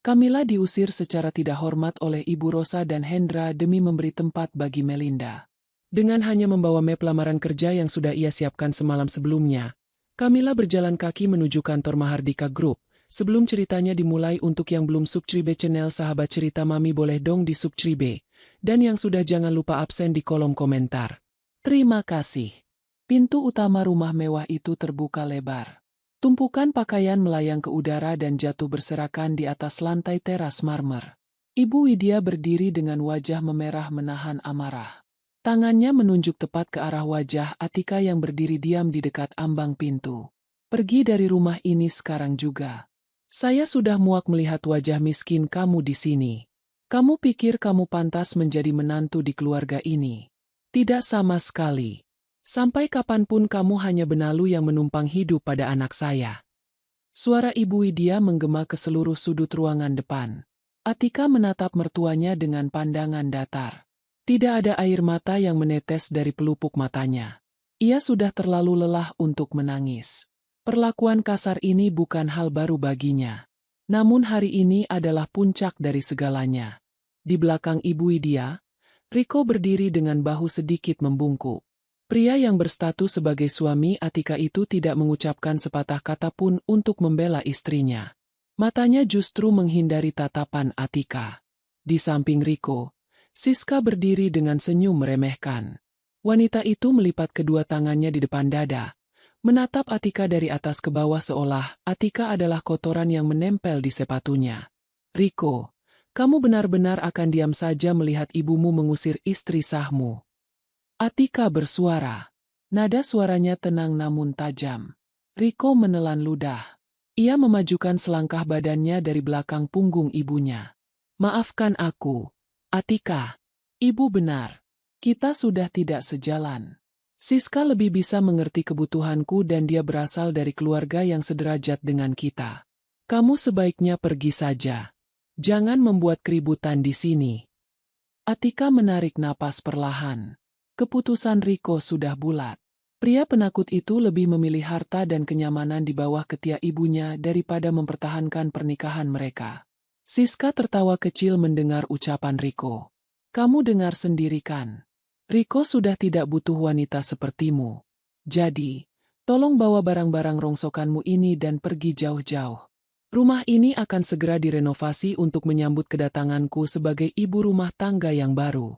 Kamila diusir secara tidak hormat oleh Ibu Rosa dan Hendra demi memberi tempat bagi Melinda. Dengan hanya membawa map lamaran kerja yang sudah ia siapkan semalam sebelumnya, Kamila berjalan kaki menuju kantor Mahardika Group. Sebelum ceritanya dimulai, untuk yang belum subscribe channel Sahabat Cerita Mami boleh dong di subscribe, dan yang sudah jangan lupa absen di kolom komentar. Terima kasih. Pintu utama rumah mewah itu terbuka lebar. Tumpukan pakaian melayang ke udara dan jatuh berserakan di atas lantai teras marmer. Ibu Widya berdiri dengan wajah memerah menahan amarah. Tangannya menunjuk tepat ke arah wajah Atika yang berdiri diam di dekat ambang pintu. Pergi dari rumah ini sekarang juga. Saya sudah muak melihat wajah miskin kamu di sini. Kamu pikir kamu pantas menjadi menantu di keluarga ini? Tidak sama sekali. Sampai kapanpun kamu hanya benalu yang menumpang hidup pada anak saya. Suara Ibu Widya menggema ke seluruh sudut ruangan depan. Atika menatap mertuanya dengan pandangan datar. Tidak ada air mata yang menetes dari pelupuk matanya. Ia sudah terlalu lelah untuk menangis. Perlakuan kasar ini bukan hal baru baginya. Namun hari ini adalah puncak dari segalanya. Di belakang Ibu Widya, Riko berdiri dengan bahu sedikit membungkuk. Pria yang berstatus sebagai suami Atika itu tidak mengucapkan sepatah kata pun untuk membela istrinya. Matanya justru menghindari tatapan Atika. Di samping Riko, Siska berdiri dengan senyum meremehkan. Wanita itu melipat kedua tangannya di depan dada, menatap Atika dari atas ke bawah seolah Atika adalah kotoran yang menempel di sepatunya. Riko, kamu benar-benar akan diam saja melihat ibumu mengusir istri sahmu? Atika bersuara. Nada suaranya tenang namun tajam. Riko menelan ludah. Ia memajukan selangkah badannya dari belakang punggung ibunya. Maafkan aku, Atika. Ibu benar. Kita sudah tidak sejalan. Siska lebih bisa mengerti kebutuhanku dan dia berasal dari keluarga yang sederajat dengan kita. Kamu sebaiknya pergi saja. Jangan membuat keributan di sini. Atika menarik napas perlahan. Keputusan Riko sudah bulat. Pria penakut itu lebih memilih harta dan kenyamanan di bawah ketiak ibunya daripada mempertahankan pernikahan mereka. Siska tertawa kecil mendengar ucapan Riko. Kamu dengar sendiri kan? Riko sudah tidak butuh wanita sepertimu. Jadi, tolong bawa barang-barang rongsokanmu ini dan pergi jauh-jauh. Rumah ini akan segera direnovasi untuk menyambut kedatanganku sebagai ibu rumah tangga yang baru.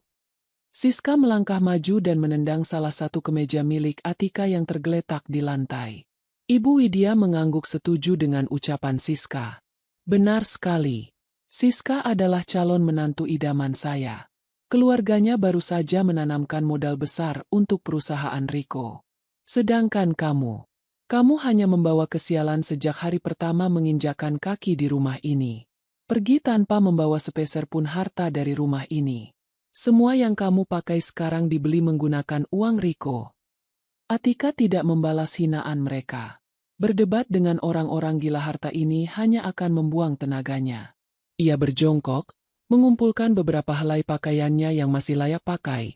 Siska melangkah maju dan menendang salah satu kemeja milik Atika yang tergeletak di lantai. Ibu Widya mengangguk setuju dengan ucapan Siska. Benar sekali. Siska adalah calon menantu idaman saya. Keluarganya baru saja menanamkan modal besar untuk perusahaan Riko. Sedangkan kamu hanya membawa kesialan sejak hari pertama menginjakan kaki di rumah ini. Pergi tanpa membawa sepeser pun harta dari rumah ini. Semua yang kamu pakai sekarang dibeli menggunakan uang Riko. Atika tidak membalas hinaan mereka. Berdebat dengan orang-orang gila harta ini hanya akan membuang tenaganya. Ia berjongkok, mengumpulkan beberapa helai pakaiannya yang masih layak pakai,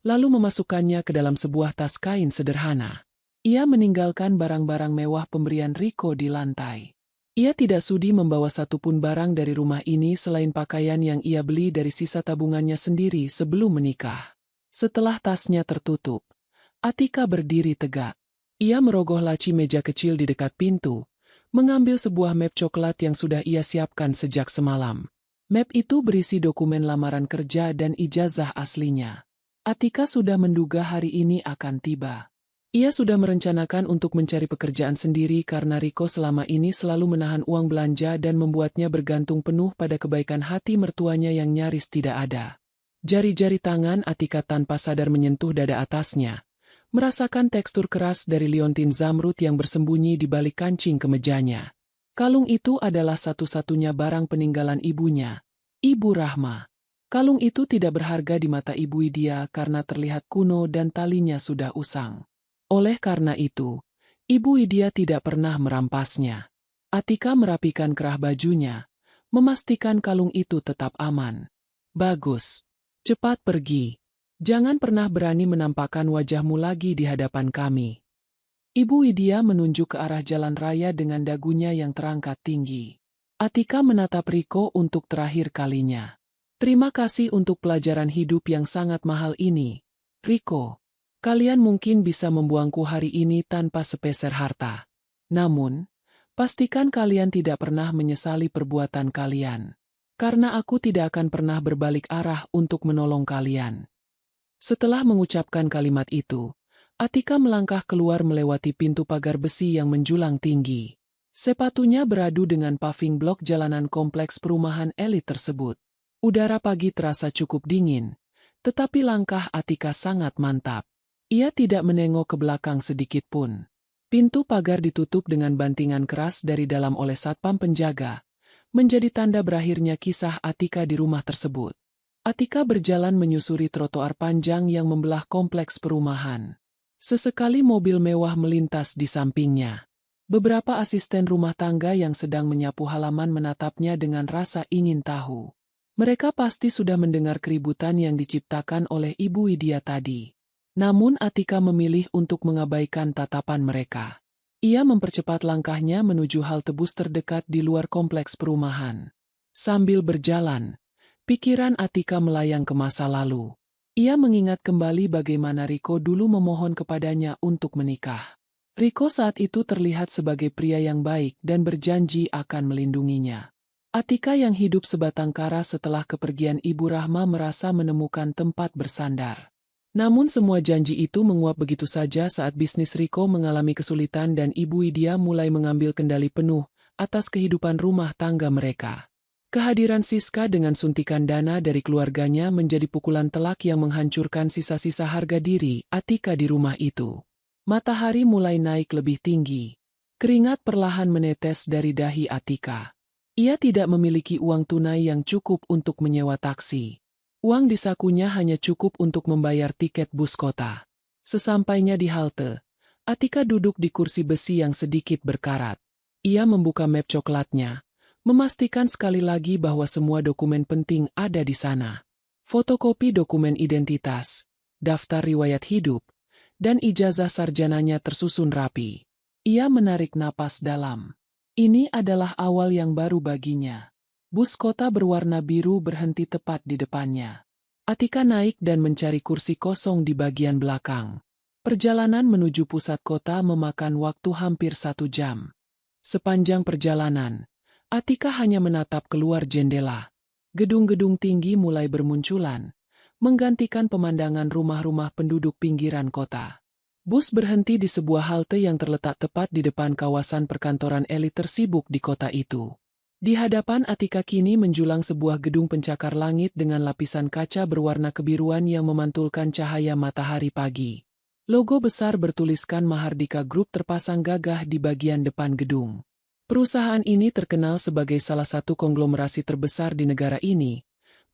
lalu memasukkannya ke dalam sebuah tas kain sederhana. Ia meninggalkan barang-barang mewah pemberian Riko di lantai. Ia tidak sudi membawa satupun barang dari rumah ini selain pakaian yang ia beli dari sisa tabungannya sendiri sebelum menikah. Setelah tasnya tertutup, Atika berdiri tegak. Ia merogoh laci meja kecil di dekat pintu, mengambil sebuah map coklat yang sudah ia siapkan sejak semalam. Map itu berisi dokumen lamaran kerja dan ijazah aslinya. Atika sudah menduga hari ini akan tiba. Ia sudah merencanakan untuk mencari pekerjaan sendiri karena Riko selama ini selalu menahan uang belanja dan membuatnya bergantung penuh pada kebaikan hati mertuanya yang nyaris tidak ada. Jari-jari tangan Atika tanpa sadar menyentuh dada atasnya, merasakan tekstur keras dari liontin zamrud yang bersembunyi di balik kancing kemejanya. Kalung itu adalah satu-satunya barang peninggalan ibunya, Ibu Rahma. Kalung itu tidak berharga di mata Ibu Widya karena terlihat kuno dan talinya sudah usang. Oleh karena itu, Ibu Widya tidak pernah merampasnya. Atika merapikan kerah bajunya, memastikan kalung itu tetap aman. Bagus. Cepat pergi. Jangan pernah berani menampakkan wajahmu lagi di hadapan kami. Ibu Widya menunjuk ke arah jalan raya dengan dagunya yang terangkat tinggi. Atika menatap Riko untuk terakhir kalinya. Terima kasih untuk pelajaran hidup yang sangat mahal ini, Riko. Kalian mungkin bisa membuangku hari ini tanpa sepeser harta. Namun, pastikan kalian tidak pernah menyesali perbuatan kalian. Karena aku tidak akan pernah berbalik arah untuk menolong kalian. Setelah mengucapkan kalimat itu, Atika melangkah keluar melewati pintu pagar besi yang menjulang tinggi. Sepatunya beradu dengan paving blok jalanan kompleks perumahan elit tersebut. Udara pagi terasa cukup dingin, tetapi langkah Atika sangat mantap. Ia tidak menengok ke belakang sedikit pun. Pintu pagar ditutup dengan bantingan keras dari dalam oleh satpam penjaga, menjadi tanda berakhirnya kisah Atika di rumah tersebut. Atika berjalan menyusuri trotoar panjang yang membelah kompleks perumahan. Sesekali mobil mewah melintas di sampingnya. Beberapa asisten rumah tangga yang sedang menyapu halaman menatapnya dengan rasa ingin tahu. Mereka pasti sudah mendengar keributan yang diciptakan oleh Ibu Widya tadi. Namun Atika memilih untuk mengabaikan tatapan mereka. Ia mempercepat langkahnya menuju halte bus terdekat di luar kompleks perumahan. Sambil berjalan, pikiran Atika melayang ke masa lalu. Ia mengingat kembali bagaimana Riko dulu memohon kepadanya untuk menikah. Riko saat itu terlihat sebagai pria yang baik dan berjanji akan melindunginya. Atika yang hidup sebatang kara setelah kepergian Ibu Rahma merasa menemukan tempat bersandar. Namun semua janji itu menguap begitu saja saat bisnis Riko mengalami kesulitan dan Ibu Widya mulai mengambil kendali penuh atas kehidupan rumah tangga mereka. Kehadiran Siska dengan suntikan dana dari keluarganya menjadi pukulan telak yang menghancurkan sisa-sisa harga diri Atika di rumah itu. Matahari mulai naik lebih tinggi. Keringat perlahan menetes dari dahi Atika. Ia tidak memiliki uang tunai yang cukup untuk menyewa taksi. Uang di sakunya hanya cukup untuk membayar tiket bus kota. Sesampainya di halte, Atika duduk di kursi besi yang sedikit berkarat. Ia membuka map coklatnya, memastikan sekali lagi bahwa semua dokumen penting ada di sana. Fotokopi dokumen identitas, daftar riwayat hidup, dan ijazah sarjananya tersusun rapi. Ia menarik napas dalam. Ini adalah awal yang baru baginya. Bus kota berwarna biru berhenti tepat di depannya. Atika naik dan mencari kursi kosong di bagian belakang. Perjalanan menuju pusat kota memakan waktu hampir 1 jam. Sepanjang perjalanan, Atika hanya menatap keluar jendela. Gedung-gedung tinggi mulai bermunculan, menggantikan pemandangan rumah-rumah penduduk pinggiran kota. Bus berhenti di sebuah halte yang terletak tepat di depan kawasan perkantoran elit tersibuk di kota itu. Di hadapan Atika kini menjulang sebuah gedung pencakar langit dengan lapisan kaca berwarna kebiruan yang memantulkan cahaya matahari pagi. Logo besar bertuliskan Mahardika Group terpasang gagah di bagian depan gedung. Perusahaan ini terkenal sebagai salah satu konglomerasi terbesar di negara ini,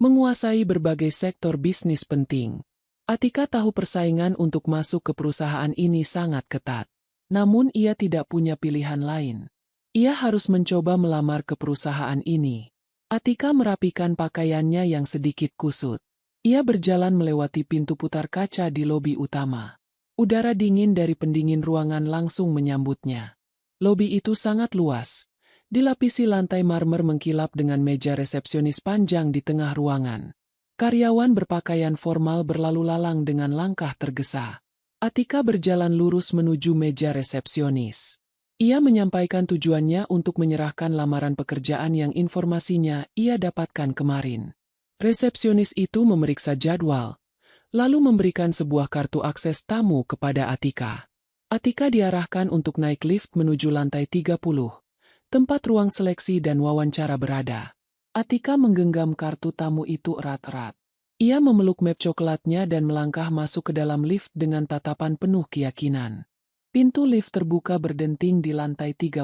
menguasai berbagai sektor bisnis penting. Atika tahu persaingan untuk masuk ke perusahaan ini sangat ketat. Namun ia tidak punya pilihan lain. Ia harus mencoba melamar ke perusahaan ini. Atika merapikan pakaiannya yang sedikit kusut. Ia berjalan melewati pintu putar kaca di lobi utama. Udara dingin dari pendingin ruangan langsung menyambutnya. Lobi itu sangat luas. Dilapisi lantai marmer mengkilap dengan meja resepsionis panjang di tengah ruangan. Karyawan berpakaian formal berlalu lalang dengan langkah tergesa. Atika berjalan lurus menuju meja resepsionis. Ia menyampaikan tujuannya untuk menyerahkan lamaran pekerjaan yang informasinya ia dapatkan kemarin. Resepsionis itu memeriksa jadwal, lalu memberikan sebuah kartu akses tamu kepada Atika. Atika diarahkan untuk naik lift menuju lantai 30, tempat ruang seleksi dan wawancara berada. Atika menggenggam kartu tamu itu erat-erat. Ia memeluk map coklatnya dan melangkah masuk ke dalam lift dengan tatapan penuh keyakinan. Pintu lift terbuka berdenting di lantai 30.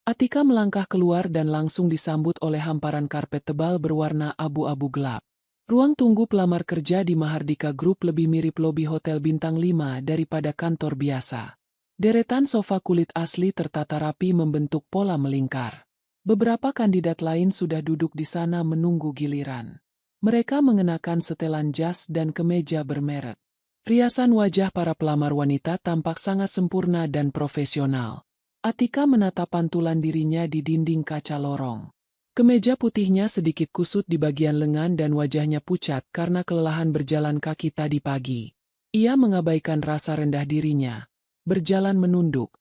Atika melangkah keluar dan langsung disambut oleh hamparan karpet tebal berwarna abu-abu gelap. Ruang tunggu pelamar kerja di Mahardika Group lebih mirip lobi hotel bintang 5 daripada kantor biasa. Deretan sofa kulit asli tertata rapi membentuk pola melingkar. Beberapa kandidat lain sudah duduk di sana menunggu giliran. Mereka mengenakan setelan jas dan kemeja bermerek. Riasan wajah para pelamar wanita tampak sangat sempurna dan profesional. Atika menatap pantulan dirinya di dinding kaca lorong. Kemeja putihnya sedikit kusut di bagian lengan dan wajahnya pucat karena kelelahan berjalan kaki tadi pagi. Ia mengabaikan rasa rendah dirinya, berjalan menunduk,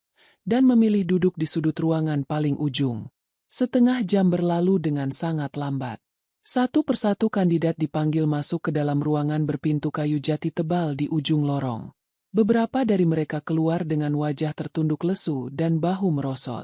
dan memilih duduk di sudut ruangan paling ujung. Setengah jam berlalu dengan sangat lambat. Satu persatu kandidat dipanggil masuk ke dalam ruangan berpintu kayu jati tebal di ujung lorong. Beberapa dari mereka keluar dengan wajah tertunduk lesu dan bahu merosot.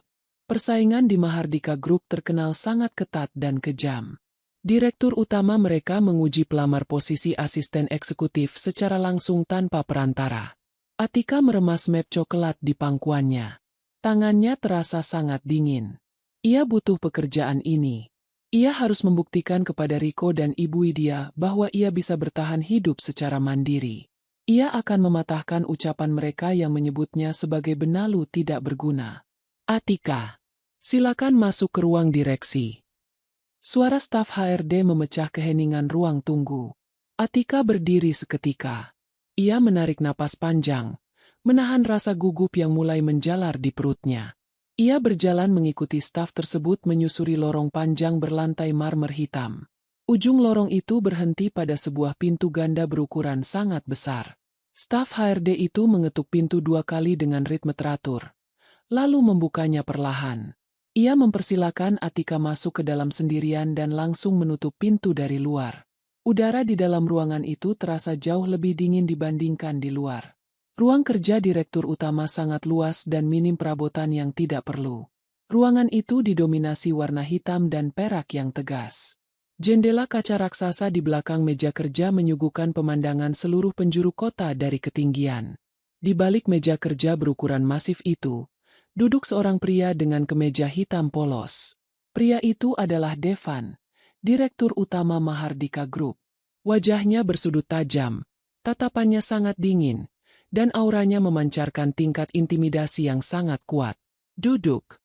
Persaingan di Mahardika Group terkenal sangat ketat dan kejam. Direktur utama mereka menguji pelamar posisi asisten eksekutif secara langsung tanpa perantara. Atika meremas map coklat di pangkuannya. Tangannya terasa sangat dingin. Ia butuh pekerjaan ini. Ia harus membuktikan kepada Riko dan Ibu Widya bahwa ia bisa bertahan hidup secara mandiri. Ia akan mematahkan ucapan mereka yang menyebutnya sebagai benalu tidak berguna. Atika, silakan masuk ke ruang direksi. Suara staf HRD memecah keheningan ruang tunggu. Atika berdiri seketika. Ia menarik napas panjang, menahan rasa gugup yang mulai menjalar di perutnya. Ia berjalan mengikuti staf tersebut menyusuri lorong panjang berlantai marmer hitam. Ujung lorong itu berhenti pada sebuah pintu ganda berukuran sangat besar. Staf HRD itu mengetuk pintu 2 kali dengan ritme teratur, lalu membukanya perlahan. Ia mempersilakan Atika masuk ke dalam sendirian dan langsung menutup pintu dari luar. Udara di dalam ruangan itu terasa jauh lebih dingin dibandingkan di luar. Ruang kerja direktur utama sangat luas dan minim perabotan yang tidak perlu. Ruangan itu didominasi warna hitam dan perak yang tegas. Jendela kaca raksasa di belakang meja kerja menyuguhkan pemandangan seluruh penjuru kota dari ketinggian. Di balik meja kerja berukuran masif itu, duduk seorang pria dengan kemeja hitam polos. Pria itu adalah Devan, direktur utama Mahardika Group. Wajahnya bersudut tajam, tatapannya sangat dingin, dan auranya memancarkan tingkat intimidasi yang sangat kuat. Duduk.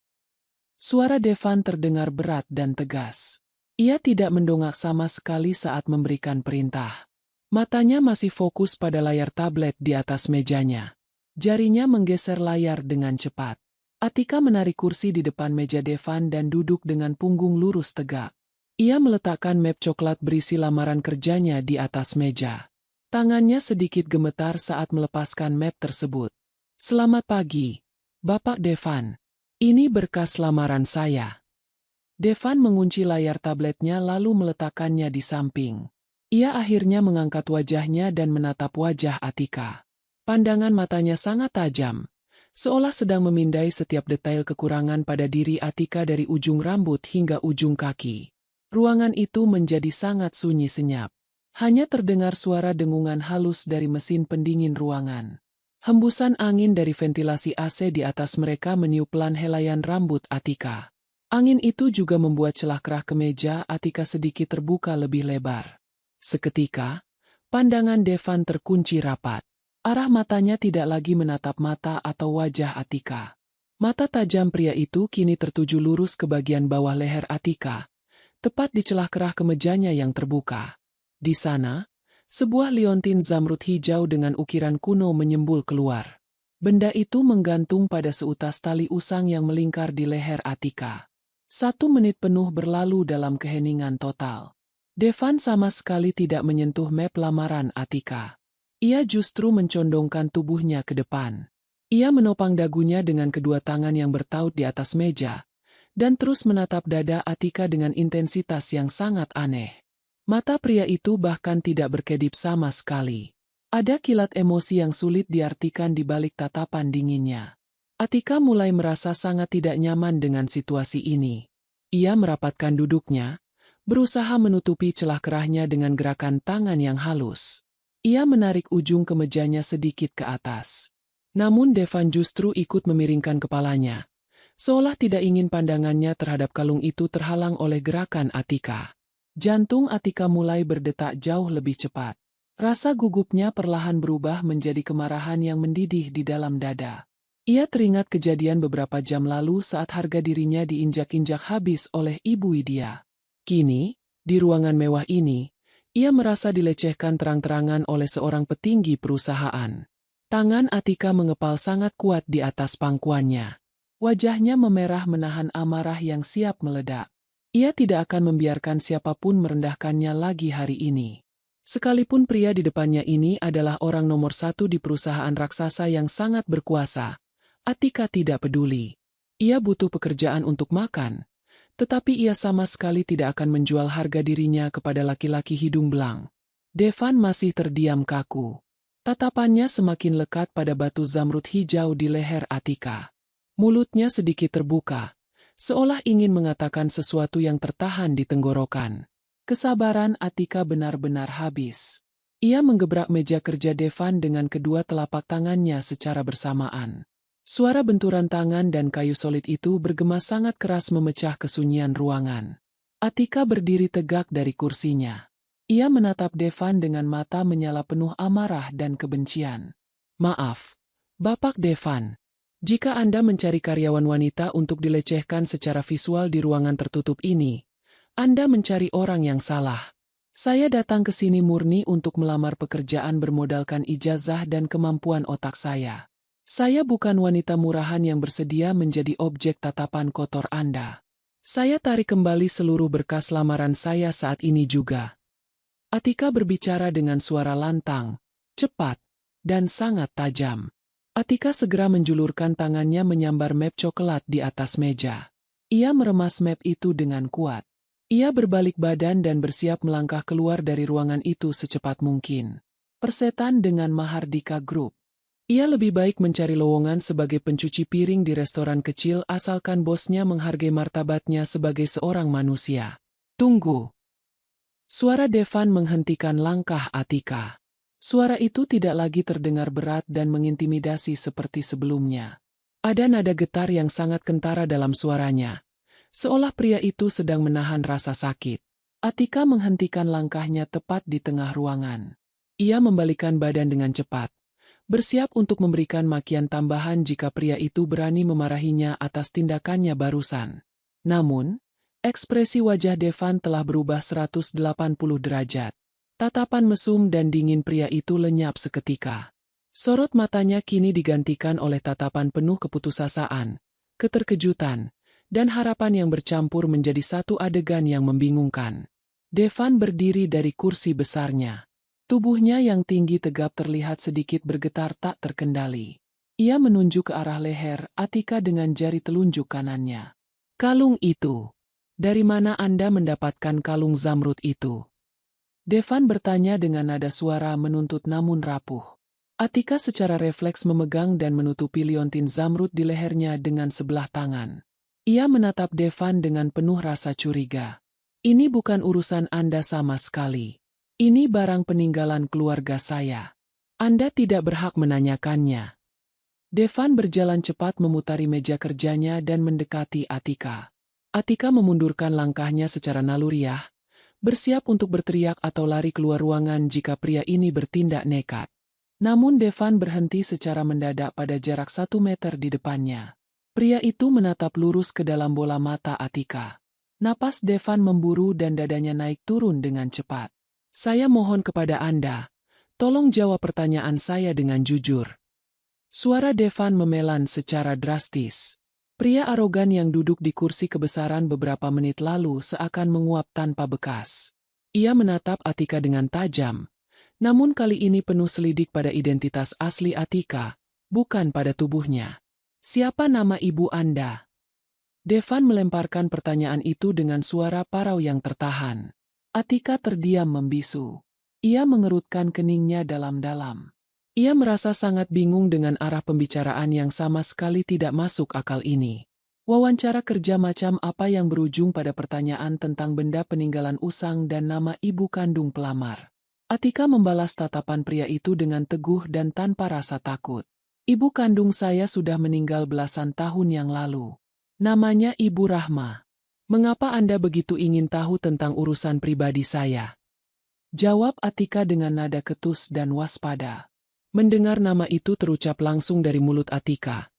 Suara Devan terdengar berat dan tegas. Ia tidak mendongak sama sekali saat memberikan perintah. Matanya masih fokus pada layar tablet di atas mejanya. Jarinya menggeser layar dengan cepat. Atika menarik kursi di depan meja Devan dan duduk dengan punggung lurus tegak. Ia meletakkan map coklat berisi lamaran kerjanya di atas meja. Tangannya sedikit gemetar saat melepaskan map tersebut. Selamat pagi, Bapak Devan. Ini berkas lamaran saya. Devan mengunci layar tabletnya lalu meletakkannya di samping. Ia akhirnya mengangkat wajahnya dan menatap wajah Atika. Pandangan matanya sangat tajam, seolah sedang memindai setiap detail kekurangan pada diri Atika dari ujung rambut hingga ujung kaki. Ruangan itu menjadi sangat sunyi senyap. Hanya terdengar suara dengungan halus dari mesin pendingin ruangan. Hembusan angin dari ventilasi AC di atas mereka meniup pelan helaian rambut Atika. Angin itu juga membuat celah kerah kemeja Atika sedikit terbuka lebih lebar. Seketika, pandangan Devan terkunci rapat. Arah matanya tidak lagi menatap mata atau wajah Atika. Mata tajam pria itu kini tertuju lurus ke bagian bawah leher Atika, tepat di celah kerah kemejanya yang terbuka. Di sana, sebuah liontin zamrud hijau dengan ukiran kuno menyembul keluar. Benda itu menggantung pada seutas tali usang yang melingkar di leher Atika. 1 menit penuh berlalu dalam keheningan total. Devan sama sekali tidak menyentuh map lamaran Atika. Ia justru mencondongkan tubuhnya ke depan. Ia menopang dagunya dengan kedua tangan yang bertaut di atas meja, dan terus menatap dada Atika dengan intensitas yang sangat aneh. Mata pria itu bahkan tidak berkedip sama sekali. Ada kilat emosi yang sulit diartikan di balik tatapan dinginnya. Atika mulai merasa sangat tidak nyaman dengan situasi ini. Ia merapatkan duduknya, berusaha menutupi celah kerahnya dengan gerakan tangan yang halus. Ia menarik ujung kemejanya sedikit ke atas. Namun Devan justru ikut memiringkan kepalanya, seolah tidak ingin pandangannya terhadap kalung itu terhalang oleh gerakan Atika. Jantung Atika mulai berdetak jauh lebih cepat. Rasa gugupnya perlahan berubah menjadi kemarahan yang mendidih di dalam dada. Ia teringat kejadian beberapa jam lalu saat harga dirinya diinjak-injak habis oleh Ibu Widya. Kini, di ruangan mewah ini, ia merasa dilecehkan terang-terangan oleh seorang petinggi perusahaan. Tangan Atika mengepal sangat kuat di atas pangkuannya. Wajahnya memerah menahan amarah yang siap meledak. Ia tidak akan membiarkan siapapun merendahkannya lagi hari ini. Sekalipun pria di depannya ini adalah orang nomor satu di perusahaan raksasa yang sangat berkuasa, Atika tidak peduli. Ia butuh pekerjaan untuk makan, tetapi ia sama sekali tidak akan menjual harga dirinya kepada laki-laki hidung belang. Devan masih terdiam kaku. Tatapannya semakin lekat pada batu zamrud hijau di leher Atika. Mulutnya sedikit terbuka, seolah ingin mengatakan sesuatu yang tertahan di tenggorokan. Kesabaran Atika benar-benar habis. Ia menggebrak meja kerja Devan dengan kedua telapak tangannya secara bersamaan. Suara benturan tangan dan kayu solid itu bergema sangat keras memecah kesunyian ruangan. Atika berdiri tegak dari kursinya. Ia menatap Devan dengan mata menyala penuh amarah dan kebencian. "Maaf, Bapak Devan. Jika Anda mencari karyawan wanita untuk dilecehkan secara visual di ruangan tertutup ini, Anda mencari orang yang salah. Saya datang ke sini murni untuk melamar pekerjaan bermodalkan ijazah dan kemampuan otak saya. Saya bukan wanita murahan yang bersedia menjadi objek tatapan kotor Anda. Saya tarik kembali seluruh berkas lamaran saya saat ini juga." Atika berbicara dengan suara lantang, cepat, dan sangat tajam. Atika segera menjulurkan tangannya menyambar map coklat di atas meja. Ia meremas map itu dengan kuat. Ia berbalik badan dan bersiap melangkah keluar dari ruangan itu secepat mungkin. Persetan dengan Mahardika Group. Ia lebih baik mencari lowongan sebagai pencuci piring di restoran kecil asalkan bosnya menghargai martabatnya sebagai seorang manusia. "Tunggu." Suara Devan menghentikan langkah Atika. Suara itu tidak lagi terdengar berat dan mengintimidasi seperti sebelumnya. Ada nada getar yang sangat kentara dalam suaranya, seolah pria itu sedang menahan rasa sakit. Atika menghentikan langkahnya tepat di tengah ruangan. Ia membalikkan badan dengan cepat, bersiap untuk memberikan makian tambahan jika pria itu berani memarahinya atas tindakannya barusan. Namun, ekspresi wajah Devan telah berubah 180 derajat. Tatapan mesum dan dingin pria itu lenyap seketika. Sorot matanya kini digantikan oleh tatapan penuh keputusasaan, keterkejutan, dan harapan yang bercampur menjadi satu adegan yang membingungkan. Devan berdiri dari kursi besarnya. Tubuhnya yang tinggi tegap terlihat sedikit bergetar tak terkendali. Ia menunjuk ke arah leher Atika dengan jari telunjuk kanannya. "Kalung itu. Dari mana Anda mendapatkan kalung zamrud itu?" Devan bertanya dengan nada suara menuntut namun rapuh. Atika secara refleks memegang dan menutupi liontin zamrud di lehernya dengan sebelah tangan. Ia menatap Devan dengan penuh rasa curiga. "Ini bukan urusan Anda sama sekali. Ini barang peninggalan keluarga saya. Anda tidak berhak menanyakannya." Devan berjalan cepat memutari meja kerjanya dan mendekati Atika. Atika memundurkan langkahnya secara naluriah, bersiap untuk berteriak atau lari keluar ruangan jika pria ini bertindak nekat. Namun Devan berhenti secara mendadak pada jarak 1 meter di depannya. Pria itu menatap lurus ke dalam bola mata Atika. Napas Devan memburu dan dadanya naik turun dengan cepat. "Saya mohon kepada Anda, tolong jawab pertanyaan saya dengan jujur." Suara Devan memelan secara drastis. Pria arogan yang duduk di kursi kebesaran beberapa menit lalu seakan menguap tanpa bekas. Ia menatap Atika dengan tajam, namun kali ini penuh selidik pada identitas asli Atika, bukan pada tubuhnya. "Siapa nama ibu Anda?" Devan melemparkan pertanyaan itu dengan suara parau yang tertahan. Atika terdiam membisu. Ia mengerutkan keningnya dalam-dalam. Ia merasa sangat bingung dengan arah pembicaraan yang sama sekali tidak masuk akal ini. Wawancara kerja macam apa yang berujung pada pertanyaan tentang benda peninggalan usang dan nama ibu kandung pelamar? Atika membalas tatapan pria itu dengan teguh dan tanpa rasa takut. "Ibu kandung saya sudah meninggal belasan tahun yang lalu. Namanya Ibu Rahma. Mengapa Anda begitu ingin tahu tentang urusan pribadi saya?" Jawab Atika dengan nada ketus dan waspada. Mendengar nama itu terucap langsung dari mulut Atika,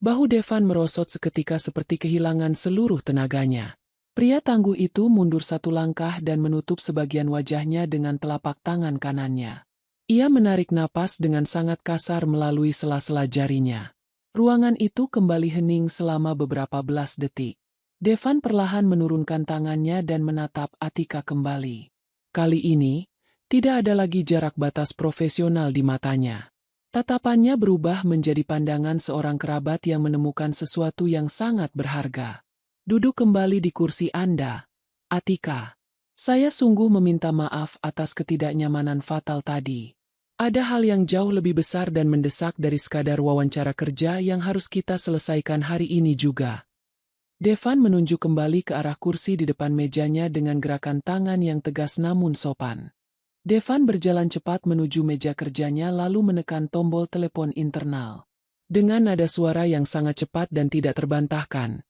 bahu Devan merosot seketika seperti kehilangan seluruh tenaganya. Pria tangguh itu mundur 1 langkah dan menutup sebagian wajahnya dengan telapak tangan kanannya. Ia menarik napas dengan sangat kasar melalui sela-sela jarinya. Ruangan itu kembali hening selama beberapa belas detik. Devan perlahan menurunkan tangannya dan menatap Atika kembali. Kali ini, tidak ada lagi jarak batas profesional di matanya. Tatapannya berubah menjadi pandangan seorang kerabat yang menemukan sesuatu yang sangat berharga. Duduk kembali di kursi Anda, Atika. Saya sungguh meminta maaf atas ketidaknyamanan fatal tadi. Ada hal yang jauh lebih besar dan mendesak dari sekadar wawancara kerja yang harus kita selesaikan hari ini juga. Devan menunjuk kembali ke arah kursi di depan mejanya dengan gerakan tangan yang tegas namun sopan. Devan berjalan cepat menuju meja kerjanya lalu menekan tombol telepon internal. Dengan nada suara yang sangat cepat dan tidak terbantahkan,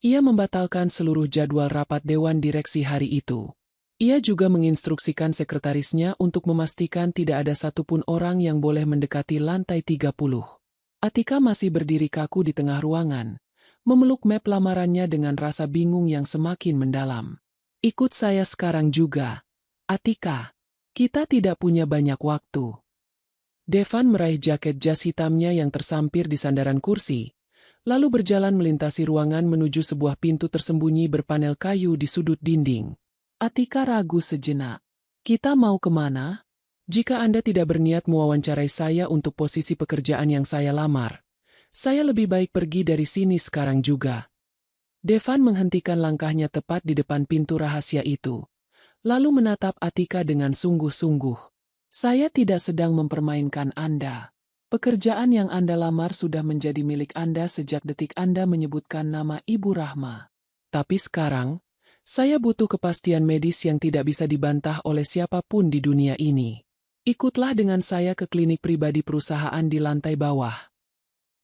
ia membatalkan seluruh jadwal rapat Dewan Direksi hari itu. Ia juga menginstruksikan sekretarisnya untuk memastikan tidak ada satupun orang yang boleh mendekati lantai 30. Atika masih berdiri kaku di tengah ruangan, memeluk map lamarannya dengan rasa bingung yang semakin mendalam. Ikut saya sekarang juga, Atika. Kita tidak punya banyak waktu. Devan meraih jaket jas hitamnya yang tersampir di sandaran kursi, lalu berjalan melintasi ruangan menuju sebuah pintu tersembunyi berpanel kayu di sudut dinding. Atika ragu sejenak. Kita mau kemana? Jika Anda tidak berniat mewawancarai saya untuk posisi pekerjaan yang saya lamar, saya lebih baik pergi dari sini sekarang juga. Devan menghentikan langkahnya tepat di depan pintu rahasia itu, lalu menatap Atika dengan sungguh-sungguh. Saya tidak sedang mempermainkan Anda. Pekerjaan yang Anda lamar sudah menjadi milik Anda sejak detik Anda menyebutkan nama Ibu Rahma. Tapi sekarang, saya butuh kepastian medis yang tidak bisa dibantah oleh siapapun di dunia ini. Ikutlah dengan saya ke klinik pribadi perusahaan di lantai bawah.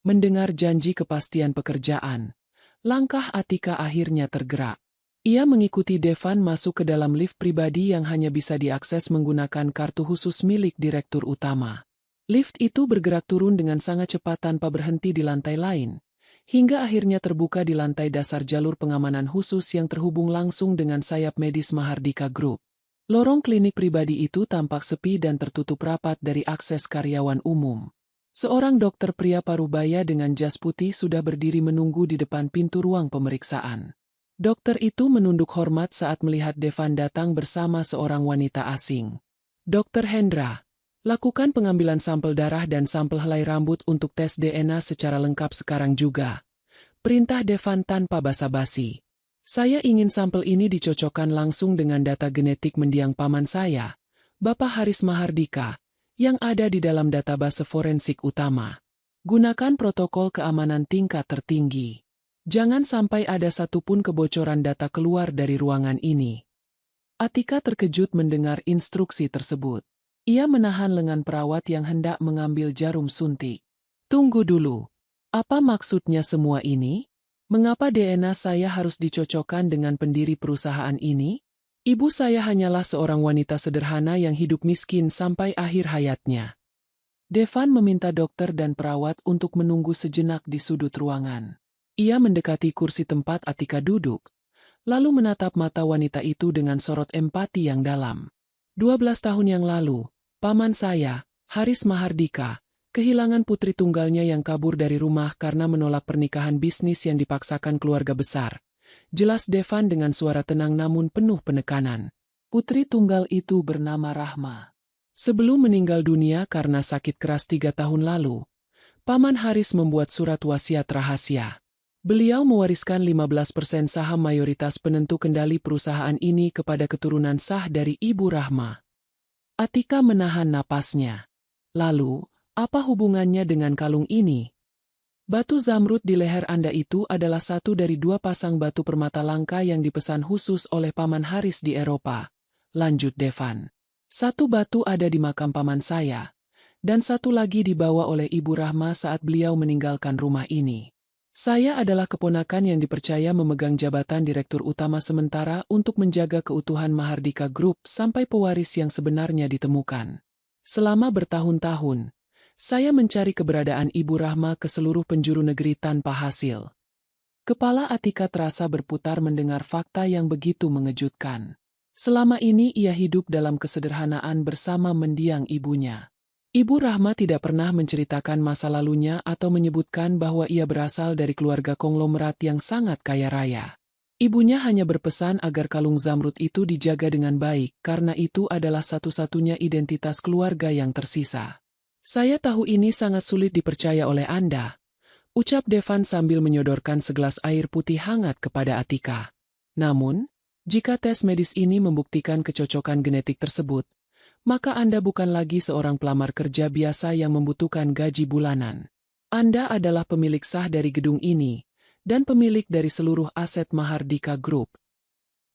Mendengar janji kepastian pekerjaan, langkah Atika akhirnya tergerak. Ia mengikuti Devan masuk ke dalam lift pribadi yang hanya bisa diakses menggunakan kartu khusus milik direktur utama. Lift itu bergerak turun dengan sangat cepat tanpa berhenti di lantai lain, hingga akhirnya terbuka di lantai dasar jalur pengamanan khusus yang terhubung langsung dengan sayap medis Mahardika Group. Lorong klinik pribadi itu tampak sepi dan tertutup rapat dari akses karyawan umum. Seorang dokter pria parubaya dengan jas putih sudah berdiri menunggu di depan pintu ruang pemeriksaan. Dokter itu menunduk hormat saat melihat Devan datang bersama seorang wanita asing. Dr. Hendra, lakukan pengambilan sampel darah dan sampel helai rambut untuk tes DNA secara lengkap sekarang juga. Perintah Devan tanpa basa-basi. Saya ingin sampel ini dicocokkan langsung dengan data genetik mendiang paman saya, Bapak Haris Mahardika, yang ada di dalam database forensik utama. Gunakan protokol keamanan tingkat tertinggi. Jangan sampai ada satupun kebocoran data keluar dari ruangan ini. Atika terkejut mendengar instruksi tersebut. Ia menahan lengan perawat yang hendak mengambil jarum suntik. Tunggu dulu. Apa maksudnya semua ini? Mengapa DNA saya harus dicocokkan dengan pendiri perusahaan ini? Ibu saya hanyalah seorang wanita sederhana yang hidup miskin sampai akhir hayatnya. Devan meminta dokter dan perawat untuk menunggu sejenak di sudut ruangan. Ia mendekati kursi tempat Atika duduk, lalu menatap mata wanita itu dengan sorot empati yang dalam. 12 tahun yang lalu, paman saya, Haris Mahardika, kehilangan putri tunggalnya yang kabur dari rumah karena menolak pernikahan bisnis yang dipaksakan keluarga besar. Jelas Devan dengan suara tenang namun penuh penekanan. Putri tunggal itu bernama Rahma. Sebelum meninggal dunia karena sakit keras 3 tahun lalu, Paman Haris membuat surat wasiat rahasia. Beliau mewariskan 15% saham mayoritas penentu kendali perusahaan ini kepada keturunan sah dari Ibu Rahma. Atika menahan napasnya. Lalu, apa hubungannya dengan kalung ini? Batu zamrud di leher Anda itu adalah satu dari 2 pasang batu permata langka yang dipesan khusus oleh Paman Haris di Eropa. Lanjut Devan. 1 batu ada di makam paman saya, dan 1 lagi dibawa oleh Ibu Rahma saat beliau meninggalkan rumah ini. Saya adalah keponakan yang dipercaya memegang jabatan Direktur Utama sementara untuk menjaga keutuhan Mahardika Group sampai pewaris yang sebenarnya ditemukan. Selama bertahun-tahun, saya mencari keberadaan Ibu Rahma ke seluruh penjuru negeri tanpa hasil. Kepala Atika terasa berputar mendengar fakta yang begitu mengejutkan. Selama ini ia hidup dalam kesederhanaan bersama mendiang ibunya. Ibu Rahma tidak pernah menceritakan masa lalunya atau menyebutkan bahwa ia berasal dari keluarga konglomerat yang sangat kaya raya. Ibunya hanya berpesan agar kalung zamrud itu dijaga dengan baik karena itu adalah satu-satunya identitas keluarga yang tersisa. Saya tahu ini sangat sulit dipercaya oleh Anda, ucap Devan sambil menyodorkan segelas air putih hangat kepada Atika. Namun, jika tes medis ini membuktikan kecocokan genetik tersebut, maka Anda bukan lagi seorang pelamar kerja biasa yang membutuhkan gaji bulanan. Anda adalah pemilik sah dari gedung ini, dan pemilik dari seluruh aset Mahardika Group.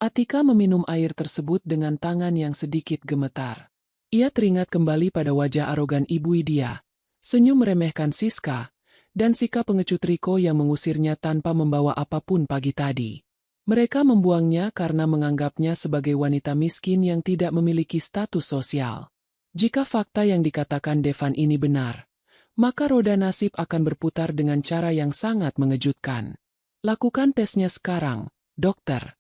Atika meminum air tersebut dengan tangan yang sedikit gemetar. Ia teringat kembali pada wajah arogan Ibu Widya, senyum meremehkan Siska, dan sikap pengecut Riko yang mengusirnya tanpa membawa apapun pagi tadi. Mereka membuangnya karena menganggapnya sebagai wanita miskin yang tidak memiliki status sosial. Jika fakta yang dikatakan Devan ini benar, maka roda nasib akan berputar dengan cara yang sangat mengejutkan. Lakukan tesnya sekarang, dokter,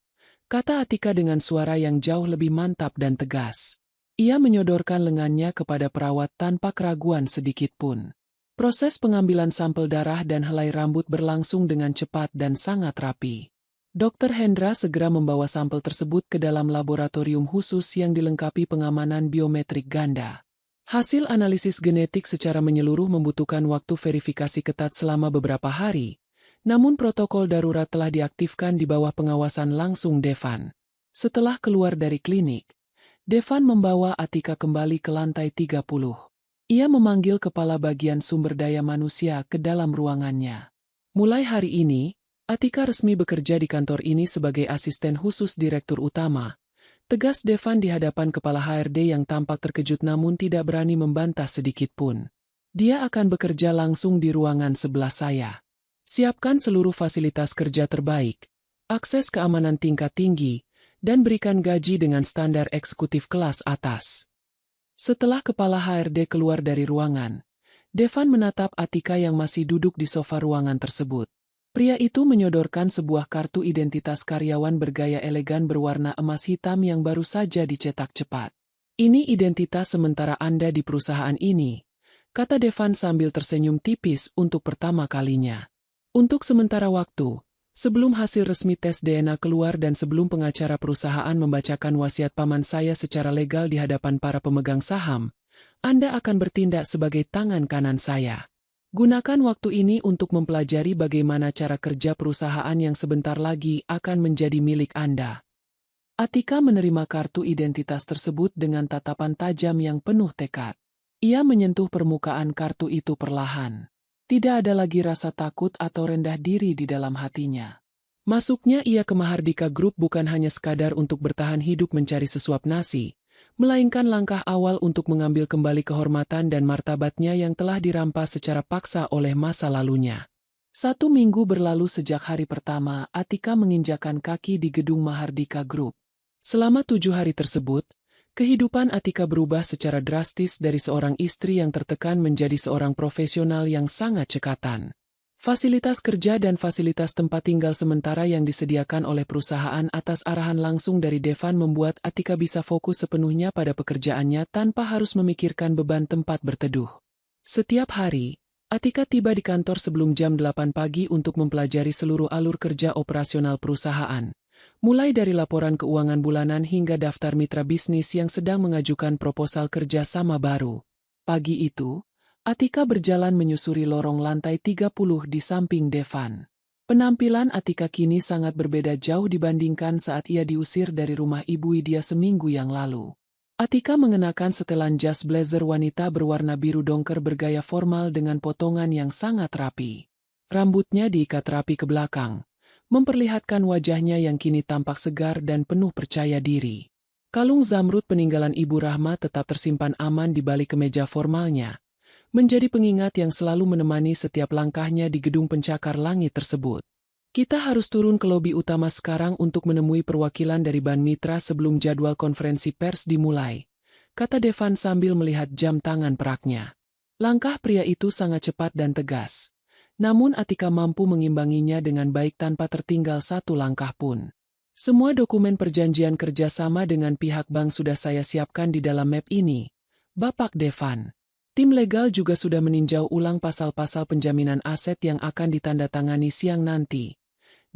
kata Atika dengan suara yang jauh lebih mantap dan tegas. Ia menyodorkan lengannya kepada perawat tanpa keraguan sedikit pun. Proses pengambilan sampel darah dan helai rambut berlangsung dengan cepat dan sangat rapi. Dr. Hendra segera membawa sampel tersebut ke dalam laboratorium khusus yang dilengkapi pengamanan biometrik ganda. Hasil analisis genetik secara menyeluruh membutuhkan waktu verifikasi ketat selama beberapa hari, namun protokol darurat telah diaktifkan di bawah pengawasan langsung Devan. Setelah keluar dari klinik, Devan membawa Atika kembali ke lantai 30. Ia memanggil kepala bagian sumber daya manusia ke dalam ruangannya. Mulai hari ini, Atika resmi bekerja di kantor ini sebagai asisten khusus direktur utama. Tegas Devan di hadapan kepala HRD yang tampak terkejut namun tidak berani membantah sedikit pun. Dia akan bekerja langsung di ruangan sebelah saya. Siapkan seluruh fasilitas kerja terbaik, akses keamanan tingkat tinggi, dan berikan gaji dengan standar eksekutif kelas atas. Setelah kepala HRD keluar dari ruangan, Devan menatap Atika yang masih duduk di sofa ruangan tersebut. Pria itu menyodorkan sebuah kartu identitas karyawan bergaya elegan berwarna emas hitam yang baru saja dicetak cepat. Ini identitas sementara Anda di perusahaan ini, kata Devan sambil tersenyum tipis untuk pertama kalinya. Untuk sementara waktu, sebelum hasil resmi tes DNA keluar dan sebelum pengacara perusahaan membacakan wasiat paman saya secara legal di hadapan para pemegang saham, Anda akan bertindak sebagai tangan kanan saya. Gunakan waktu ini untuk mempelajari bagaimana cara kerja perusahaan yang sebentar lagi akan menjadi milik Anda. Atika menerima kartu identitas tersebut dengan tatapan tajam yang penuh tekad. Ia menyentuh permukaan kartu itu perlahan. Tidak ada lagi rasa takut atau rendah diri di dalam hatinya. Masuknya ia ke Mahardika Group bukan hanya sekadar untuk bertahan hidup mencari sesuap nasi, melainkan langkah awal untuk mengambil kembali kehormatan dan martabatnya yang telah dirampas secara paksa oleh masa lalunya. 1 minggu berlalu sejak hari pertama Atika menginjakan kaki di gedung Mahardika Group. Selama 7 hari tersebut, kehidupan Atika berubah secara drastis dari seorang istri yang tertekan menjadi seorang profesional yang sangat cekatan. Fasilitas kerja dan fasilitas tempat tinggal sementara yang disediakan oleh perusahaan atas arahan langsung dari Devan membuat Atika bisa fokus sepenuhnya pada pekerjaannya tanpa harus memikirkan beban tempat berteduh. Setiap hari, Atika tiba di kantor sebelum jam 8 pagi untuk mempelajari seluruh alur kerja operasional perusahaan, mulai dari laporan keuangan bulanan hingga daftar mitra bisnis yang sedang mengajukan proposal kerja sama baru. Pagi itu, Atika berjalan menyusuri lorong lantai 30 di samping Devan. Penampilan Atika kini sangat berbeda jauh dibandingkan saat ia diusir dari rumah Ibu Widya seminggu yang lalu. Atika mengenakan setelan jas blazer wanita berwarna biru dongker bergaya formal dengan potongan yang sangat rapi. Rambutnya diikat rapi ke belakang, memperlihatkan wajahnya yang kini tampak segar dan penuh percaya diri. Kalung zamrud peninggalan Ibu Rahma tetap tersimpan aman di balik kemeja formalnya, menjadi pengingat yang selalu menemani setiap langkahnya di gedung pencakar langit tersebut. Kita harus turun ke lobi utama sekarang untuk menemui perwakilan dari Ban Mitra sebelum jadwal konferensi pers dimulai, kata Devan sambil melihat jam tangan peraknya. Langkah pria itu sangat cepat dan tegas, namun Atika mampu mengimbanginya dengan baik tanpa tertinggal satu langkah pun. Semua dokumen perjanjian kerjasama dengan pihak bank sudah saya siapkan di dalam map ini, Bapak Devan. Tim legal juga sudah meninjau ulang pasal-pasal penjaminan aset yang akan ditandatangani siang nanti.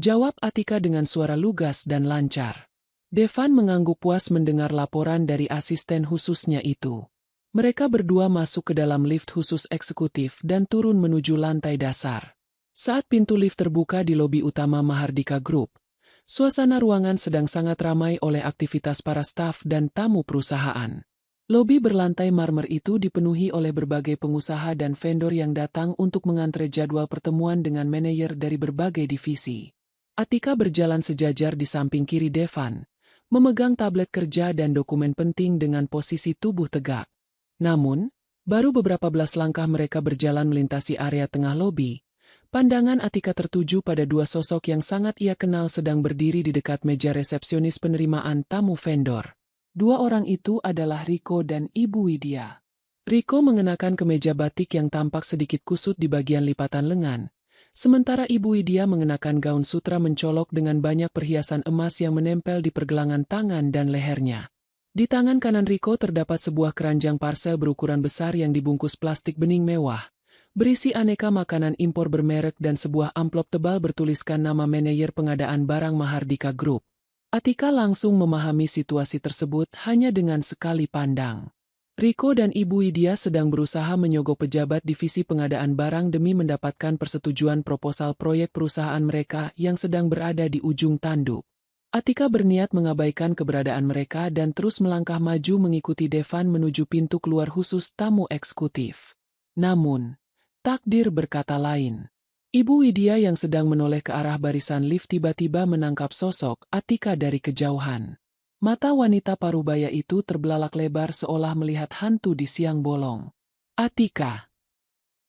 Jawab Atika dengan suara lugas dan lancar. Devan mengangguk puas mendengar laporan dari asisten khususnya itu. Mereka berdua masuk ke dalam lift khusus eksekutif dan turun menuju lantai dasar. Saat pintu lift terbuka di lobi utama Mahardika Group, suasana ruangan sedang sangat ramai oleh aktivitas para staf dan tamu perusahaan. Lobi berlantai marmer itu dipenuhi oleh berbagai pengusaha dan vendor yang datang untuk mengantre jadwal pertemuan dengan manajer dari berbagai divisi. Atika berjalan sejajar di samping kiri Devan, memegang tablet kerja dan dokumen penting dengan posisi tubuh tegak. Namun, baru beberapa belas langkah mereka berjalan melintasi area tengah lobi, pandangan Atika tertuju pada dua sosok yang sangat ia kenal sedang berdiri di dekat meja resepsionis penerimaan tamu vendor. Dua orang itu adalah Riko dan Ibu Widya. Riko mengenakan kemeja batik yang tampak sedikit kusut di bagian lipatan lengan, sementara Ibu Widya mengenakan gaun sutra mencolok dengan banyak perhiasan emas yang menempel di pergelangan tangan dan lehernya. Di tangan kanan Riko terdapat sebuah keranjang parsel berukuran besar yang dibungkus plastik bening mewah, berisi aneka makanan impor bermerek dan sebuah amplop tebal bertuliskan nama manajer pengadaan barang Mahardika Group. Atika langsung memahami situasi tersebut hanya dengan sekali pandang. Riko dan Ibu Widya sedang berusaha menyogok pejabat divisi pengadaan barang demi mendapatkan persetujuan proposal proyek perusahaan mereka yang sedang berada di ujung tanduk. Atika berniat mengabaikan keberadaan mereka dan terus melangkah maju mengikuti Devan menuju pintu keluar khusus tamu eksekutif. Namun, takdir berkata lain. Ibu Widya yang sedang menoleh ke arah barisan lift tiba-tiba menangkap sosok Atika dari kejauhan. Mata wanita parubaya itu terbelalak lebar seolah melihat hantu di siang bolong. "Atika!"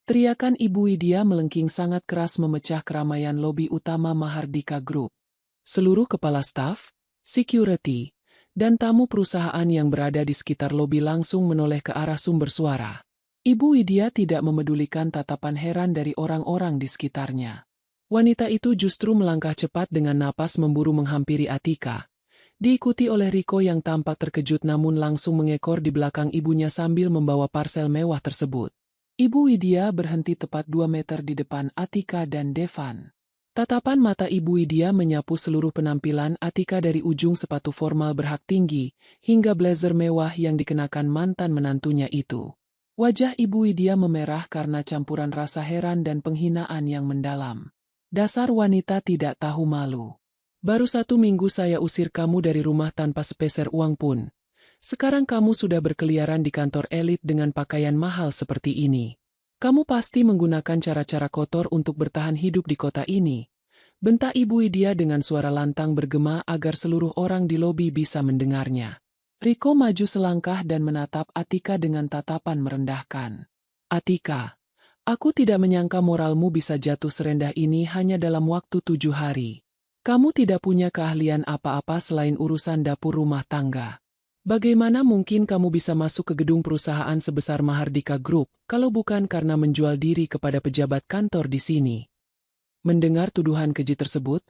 Teriakan Ibu Widya melengking sangat keras memecah keramaian lobi utama Mahardika Group. Seluruh kepala staf, security, dan tamu perusahaan yang berada di sekitar lobi langsung menoleh ke arah sumber suara. Ibu Widya tidak memedulikan tatapan heran dari orang-orang di sekitarnya. Wanita itu justru melangkah cepat dengan napas memburu menghampiri Atika. Diikuti oleh Riko yang tampak terkejut namun langsung mengekor di belakang ibunya sambil membawa parsel mewah tersebut. Ibu Widya berhenti tepat 2 meter di depan Atika dan Devan. Tatapan mata Ibu Widya menyapu seluruh penampilan Atika dari ujung sepatu formal berhak tinggi, hingga blazer mewah yang dikenakan mantan menantunya itu. Wajah Ibu Widya memerah karena campuran rasa heran dan penghinaan yang mendalam. "Dasar wanita tidak tahu malu. Baru 1 minggu saya usir kamu dari rumah tanpa sepeser uang pun. Sekarang kamu sudah berkeliaran di kantor elit dengan pakaian mahal seperti ini. Kamu pasti menggunakan cara-cara kotor untuk bertahan hidup di kota ini." Bentak Ibu Widya dengan suara lantang bergema agar seluruh orang di lobi bisa mendengarnya. Riko maju selangkah dan menatap Atika dengan tatapan merendahkan. "Atika, aku tidak menyangka moralmu bisa jatuh serendah ini hanya dalam waktu 7 hari. Kamu tidak punya keahlian apa-apa selain urusan dapur rumah tangga. Bagaimana mungkin kamu bisa masuk ke gedung perusahaan sebesar Mahardika Group kalau bukan karena menjual diri kepada pejabat kantor di sini?" Mendengar tuduhan keji tersebut,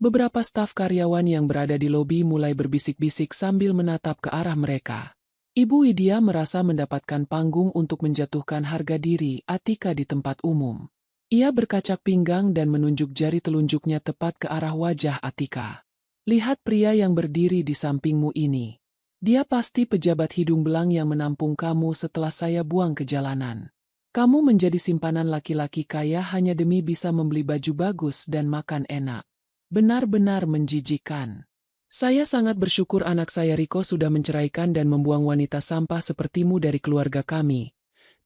beberapa staf karyawan yang berada di lobi mulai berbisik-bisik sambil menatap ke arah mereka. Ibu Widya merasa mendapatkan panggung untuk menjatuhkan harga diri Atika di tempat umum. Ia berkacak pinggang dan menunjuk jari telunjuknya tepat ke arah wajah Atika. "Lihat pria yang berdiri di sampingmu ini. Dia pasti pejabat hidung belang yang menampung kamu setelah saya buang ke jalanan. Kamu menjadi simpanan laki-laki kaya hanya demi bisa membeli baju bagus dan makan enak. Benar-benar menjijikkan. Saya sangat bersyukur anak saya Riko sudah menceraikan dan membuang wanita sampah sepertimu dari keluarga kami,"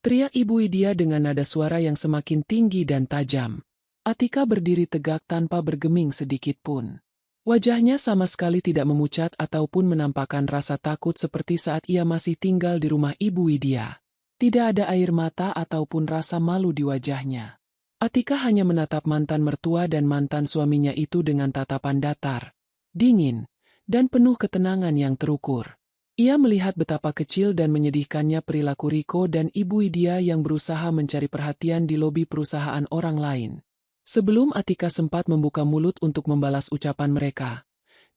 teriak Ibu Widya dengan nada suara yang semakin tinggi dan tajam. Atika berdiri tegak tanpa bergeming sedikit pun. Wajahnya sama sekali tidak memucat ataupun menampakkan rasa takut seperti saat ia masih tinggal di rumah Ibu Widya. Tidak ada air mata ataupun rasa malu di wajahnya. Atika hanya menatap mantan mertua dan mantan suaminya itu dengan tatapan datar, dingin, dan penuh ketenangan yang terukur. Ia melihat betapa kecil dan menyedihkannya perilaku Riko dan Ibu Widya yang berusaha mencari perhatian di lobi perusahaan orang lain. Sebelum Atika sempat membuka mulut untuk membalas ucapan mereka,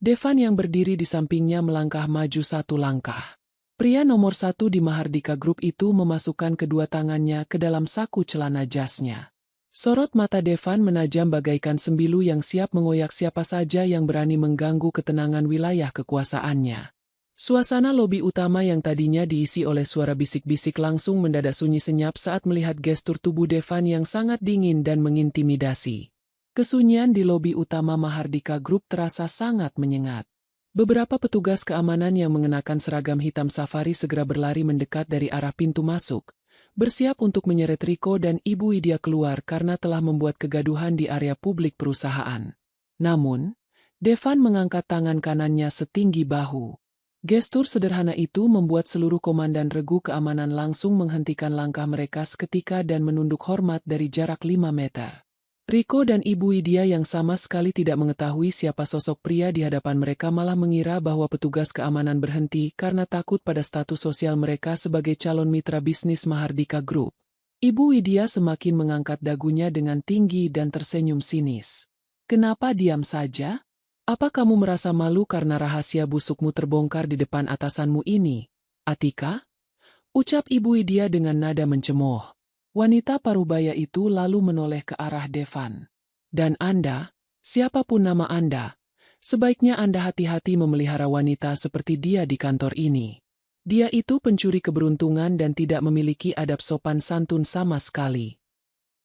Devan yang berdiri di sampingnya melangkah maju 1 langkah. Pria nomor 1 di Mahardika Group itu memasukkan kedua tangannya ke dalam saku celana jasnya. Sorot mata Devan menajam bagaikan sembilu yang siap mengoyak siapa saja yang berani mengganggu ketenangan wilayah kekuasaannya. Suasana lobi utama yang tadinya diisi oleh suara bisik-bisik langsung mendadak sunyi senyap saat melihat gestur tubuh Devan yang sangat dingin dan mengintimidasi. Kesunyian di lobi utama Mahardika Group terasa sangat menyengat. Beberapa petugas keamanan yang mengenakan seragam hitam safari segera berlari mendekat dari arah pintu masuk, bersiap untuk menyeret Riko dan Ibu Widya keluar karena telah membuat kegaduhan di area publik perusahaan. Namun, Devan mengangkat tangan kanannya setinggi bahu. Gestur sederhana itu membuat seluruh komandan regu keamanan langsung menghentikan langkah mereka seketika dan menunduk hormat dari jarak 5 meter. Riko dan Ibu Widya yang sama sekali tidak mengetahui siapa sosok pria di hadapan mereka malah mengira bahwa petugas keamanan berhenti karena takut pada status sosial mereka sebagai calon mitra bisnis Mahardika Group. Ibu Widya semakin mengangkat dagunya dengan tinggi dan tersenyum sinis. "Kenapa diam saja? Apa kamu merasa malu karena rahasia busukmu terbongkar di depan atasanmu ini, Atika?" ucap Ibu Widya dengan nada mencemooh. Wanita parubaya itu lalu menoleh ke arah Devan. "Dan Anda, siapapun nama Anda, sebaiknya Anda hati-hati memelihara wanita seperti dia di kantor ini. Dia itu pencuri keberuntungan dan tidak memiliki adab sopan santun sama sekali."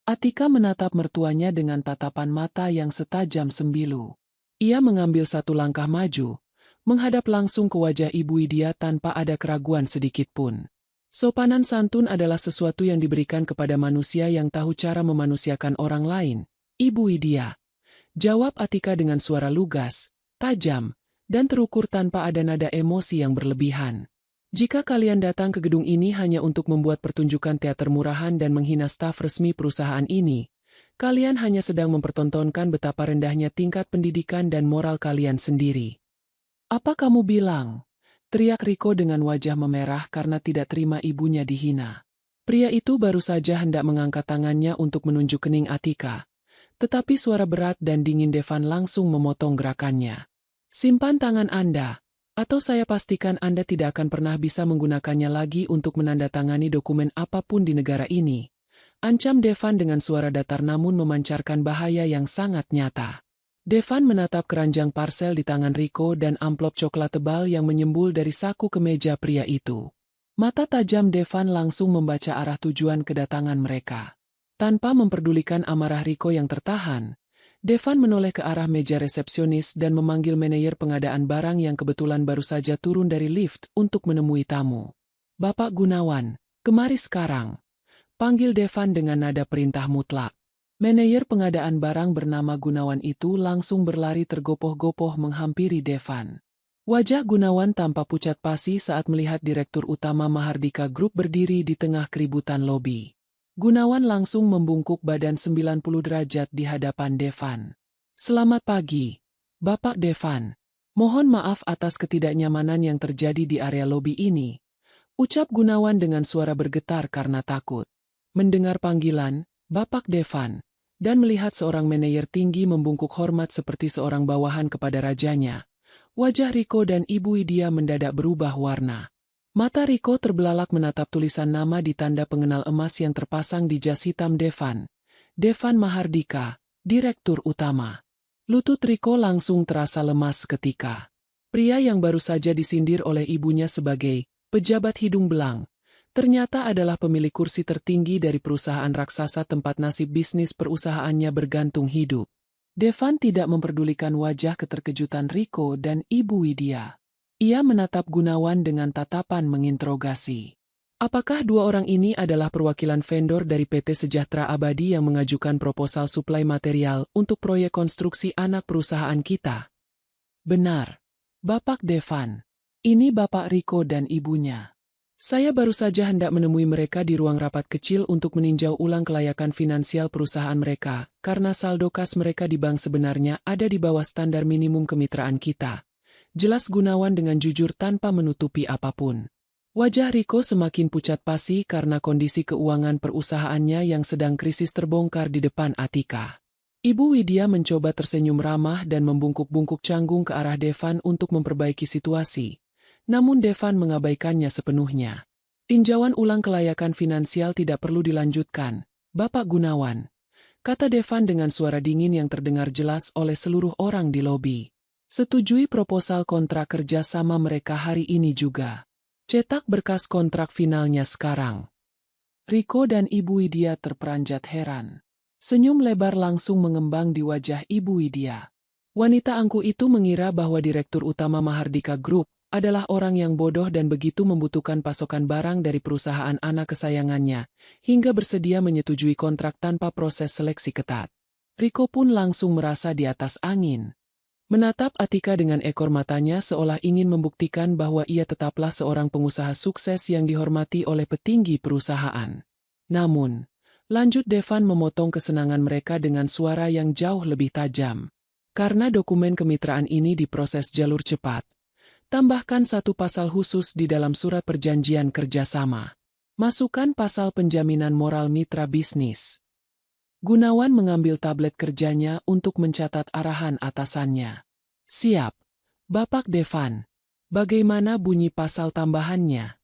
Atika menatap mertuanya dengan tatapan mata yang setajam sembilu. Ia mengambil satu langkah maju, menghadap langsung ke wajah Ibu Widya tanpa ada keraguan sedikitpun. Sopanan santun adalah sesuatu yang diberikan kepada manusia yang tahu cara memanusiakan orang lain, Ibu Widya. Jawab Atika dengan suara lugas, tajam, dan terukur tanpa ada nada emosi yang berlebihan. "Jika kalian datang ke gedung ini hanya untuk membuat pertunjukan teater murahan dan menghina staf resmi perusahaan ini, kalian hanya sedang mempertontonkan betapa rendahnya tingkat pendidikan dan moral kalian sendiri." "Apa kamu bilang?" teriak Riko dengan wajah memerah karena tidak terima ibunya dihina. Pria itu baru saja hendak mengangkat tangannya untuk menunjuk kening Atika. Tetapi suara berat dan dingin Devan langsung memotong gerakannya. "Simpan tangan Anda, atau saya pastikan Anda tidak akan pernah bisa menggunakannya lagi untuk menandatangani dokumen apapun di negara ini," ancam Devan dengan suara datar namun memancarkan bahaya yang sangat nyata. Devan menatap keranjang parsel di tangan Riko dan amplop coklat tebal yang menyembul dari saku kemeja pria itu. Mata tajam Devan langsung membaca arah tujuan kedatangan mereka. Tanpa memperdulikan amarah Riko yang tertahan, Devan menoleh ke arah meja resepsionis dan memanggil manajer pengadaan barang yang kebetulan baru saja turun dari lift untuk menemui tamu. "Bapak Gunawan, kemari sekarang," panggil Devan dengan nada perintah mutlak. Manajer pengadaan barang bernama Gunawan itu langsung berlari tergopoh-gopoh menghampiri Devan. Wajah Gunawan tampak pucat pasi saat melihat Direktur Utama Mahardika Group berdiri di tengah keributan lobi. Gunawan langsung membungkuk badan 90 derajat di hadapan Devan. "Selamat pagi, Bapak Devan. Mohon maaf atas ketidaknyamanan yang terjadi di area lobi ini," ucap Gunawan dengan suara bergetar karena takut. Mendengar panggilan, "Bapak Devan," dan melihat seorang manajer tinggi membungkuk hormat seperti seorang bawahan kepada rajanya, wajah Riko dan Ibu Widya mendadak berubah warna. Mata Riko terbelalak menatap tulisan nama di tanda pengenal emas yang terpasang di jas hitam Devan. "Devan Mahardika, Direktur Utama." Lutut Riko langsung terasa lemas seketika. Pria yang baru saja disindir oleh ibunya sebagai pejabat hidung belang, ternyata adalah pemilik kursi tertinggi dari perusahaan raksasa tempat nasib bisnis perusahaannya bergantung hidup. Devan tidak memperdulikan wajah keterkejutan Riko dan Ibu Widya. Ia menatap Gunawan dengan tatapan menginterogasi. Apakah dua orang ini adalah perwakilan vendor dari PT Sejahtera Abadi yang mengajukan proposal suplai material untuk proyek konstruksi anak perusahaan kita? "Benar, Bapak Devan. Ini Bapak Riko dan ibunya. Saya baru saja hendak menemui mereka di ruang rapat kecil untuk meninjau ulang kelayakan finansial perusahaan mereka, karena saldo kas mereka di bank sebenarnya ada di bawah standar minimum kemitraan kita," jelas Gunawan dengan jujur tanpa menutupi apapun. Wajah Riko semakin pucat pasi karena kondisi keuangan perusahaannya yang sedang krisis terbongkar di depan Atika. Ibu Widya mencoba tersenyum ramah dan membungkuk-bungkuk canggung ke arah Devan untuk memperbaiki situasi. Namun Devan mengabaikannya sepenuhnya. "Tinjauan ulang kelayakan finansial tidak perlu dilanjutkan, Bapak Gunawan. kata Devan dengan suara dingin yang terdengar jelas oleh seluruh orang di lobi. Setujui proposal kontrak kerja sama mereka hari ini juga. Cetak berkas kontrak finalnya sekarang. Riko dan Ibu Widya terperanjat heran. Senyum lebar langsung mengembang di wajah Ibu Widya. Wanita angkuh itu mengira bahwa Direktur Utama Mahardika Group adalah orang yang bodoh dan begitu membutuhkan pasokan barang dari perusahaan anak kesayangannya, hingga bersedia menyetujui kontrak tanpa proses seleksi ketat. Riko pun langsung merasa di atas angin. Menatap Atika dengan ekor matanya seolah ingin membuktikan bahwa ia tetaplah seorang pengusaha sukses yang dihormati oleh petinggi perusahaan. Namun, lanjut Devan memotong kesenangan mereka dengan suara yang jauh lebih tajam. Karena dokumen kemitraan ini diproses jalur cepat, tambahkan satu pasal khusus di dalam surat perjanjian kerjasama. Masukkan pasal penjaminan moral mitra bisnis. Gunawan mengambil tablet kerjanya untuk mencatat arahan atasannya. Siap, Bapak Devan. Bagaimana bunyi pasal tambahannya?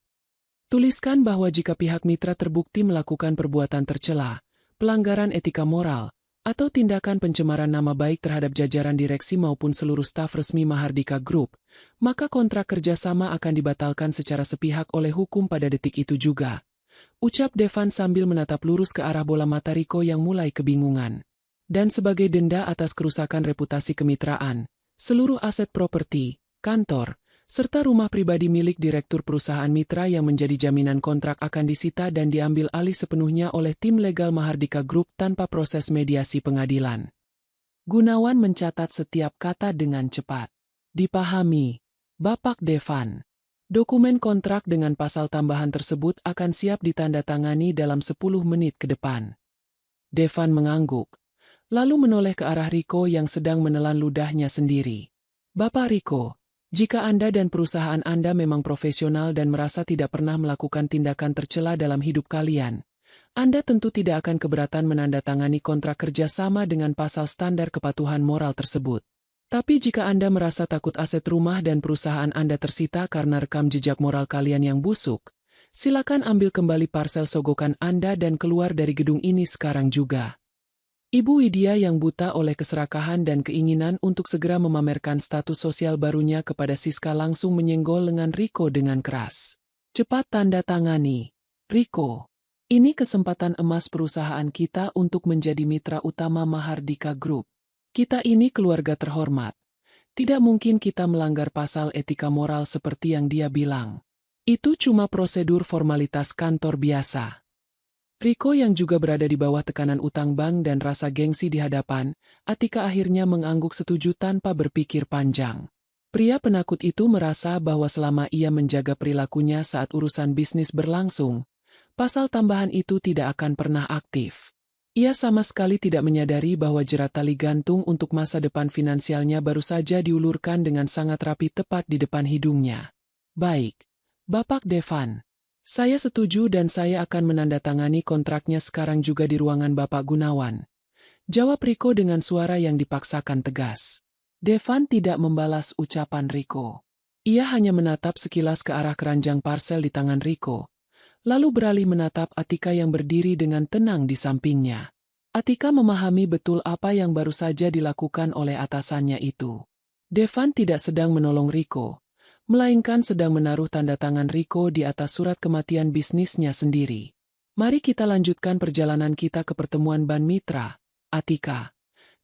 Tuliskan bahwa jika pihak mitra terbukti melakukan perbuatan tercela, pelanggaran etika moral, atau tindakan pencemaran nama baik terhadap jajaran direksi maupun seluruh staf resmi Mahardika Group, maka kontrak kerjasama akan dibatalkan secara sepihak oleh hukum pada detik itu juga. Ucap Devan sambil menatap lurus ke arah bola mata Riko yang mulai kebingungan. Dan sebagai denda atas kerusakan reputasi kemitraan, seluruh aset properti, kantor, serta rumah pribadi milik direktur perusahaan mitra yang menjadi jaminan kontrak akan disita dan diambil alih sepenuhnya oleh tim legal Mahardika Group tanpa proses mediasi pengadilan. Gunawan mencatat setiap kata dengan cepat. Dipahami, Bapak Devan. Dokumen kontrak dengan pasal tambahan tersebut akan siap ditandatangani dalam 10 menit ke depan. Devan mengangguk, lalu menoleh ke arah Riko yang sedang menelan ludahnya sendiri. Bapak Riko, jika Anda dan perusahaan Anda memang profesional dan merasa tidak pernah melakukan tindakan tercela dalam hidup kalian, Anda tentu tidak akan keberatan menandatangani kontrak kerja sama dengan pasal standar kepatuhan moral tersebut. Tapi jika Anda merasa takut aset rumah dan perusahaan Anda tersita karena rekam jejak moral kalian yang busuk, silakan ambil kembali parsel sogokan Anda dan keluar dari gedung ini sekarang juga. Ibu Widya yang buta oleh keserakahan dan keinginan untuk segera memamerkan status sosial barunya kepada Siska langsung menyenggol lengan Riko dengan keras. Cepat tanda tangani, Riko. Ini kesempatan emas perusahaan kita untuk menjadi mitra utama Mahardika Group. Kita ini keluarga terhormat. Tidak mungkin kita melanggar pasal etika moral seperti yang dia bilang. Itu cuma prosedur formalitas kantor biasa. Riko yang juga berada di bawah tekanan utang bank dan rasa gengsi di hadapan, Atika akhirnya mengangguk setuju tanpa berpikir panjang. Pria penakut itu merasa bahwa selama ia menjaga perilakunya saat urusan bisnis berlangsung, pasal tambahan itu tidak akan pernah aktif. Ia sama sekali tidak menyadari bahwa jerat tali gantung untuk masa depan finansialnya baru saja diulurkan dengan sangat rapi tepat di depan hidungnya. Baik, Bapak Devan. Saya setuju dan saya akan menandatangani kontraknya sekarang juga di ruangan Bapak Gunawan. Jawab Riko dengan suara yang dipaksakan tegas. Devan tidak membalas ucapan Riko. Ia hanya menatap sekilas ke arah keranjang parsel di tangan Riko. Lalu beralih menatap Atika yang berdiri dengan tenang di sampingnya. Atika memahami betul apa yang baru saja dilakukan oleh atasannya itu. Devan tidak sedang menolong Riko, melainkan sedang menaruh tanda tangan Riko di atas surat kematian bisnisnya sendiri. Mari kita lanjutkan perjalanan kita ke pertemuan Ban Mitra, Atika.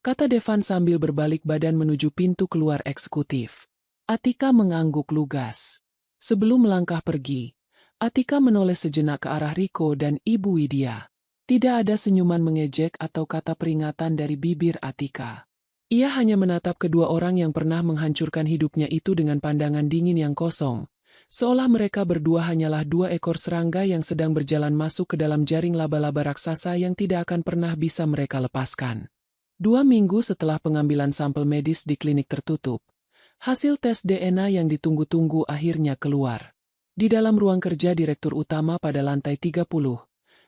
Kata Devan sambil berbalik badan menuju pintu keluar eksekutif. Atika mengangguk lugas. Sebelum melangkah pergi, Atika menoleh sejenak ke arah Riko dan Ibu Widya. Tidak ada senyuman mengejek atau kata peringatan dari bibir Atika. Ia hanya menatap kedua orang yang pernah menghancurkan hidupnya itu dengan pandangan dingin yang kosong, seolah mereka berdua hanyalah dua ekor serangga yang sedang berjalan masuk ke dalam jaring laba-laba raksasa yang tidak akan pernah bisa mereka lepaskan. 2 minggu setelah pengambilan sampel medis di klinik tertutup, hasil tes DNA yang ditunggu-tunggu akhirnya keluar. Di dalam ruang kerja Direktur Utama pada lantai 30,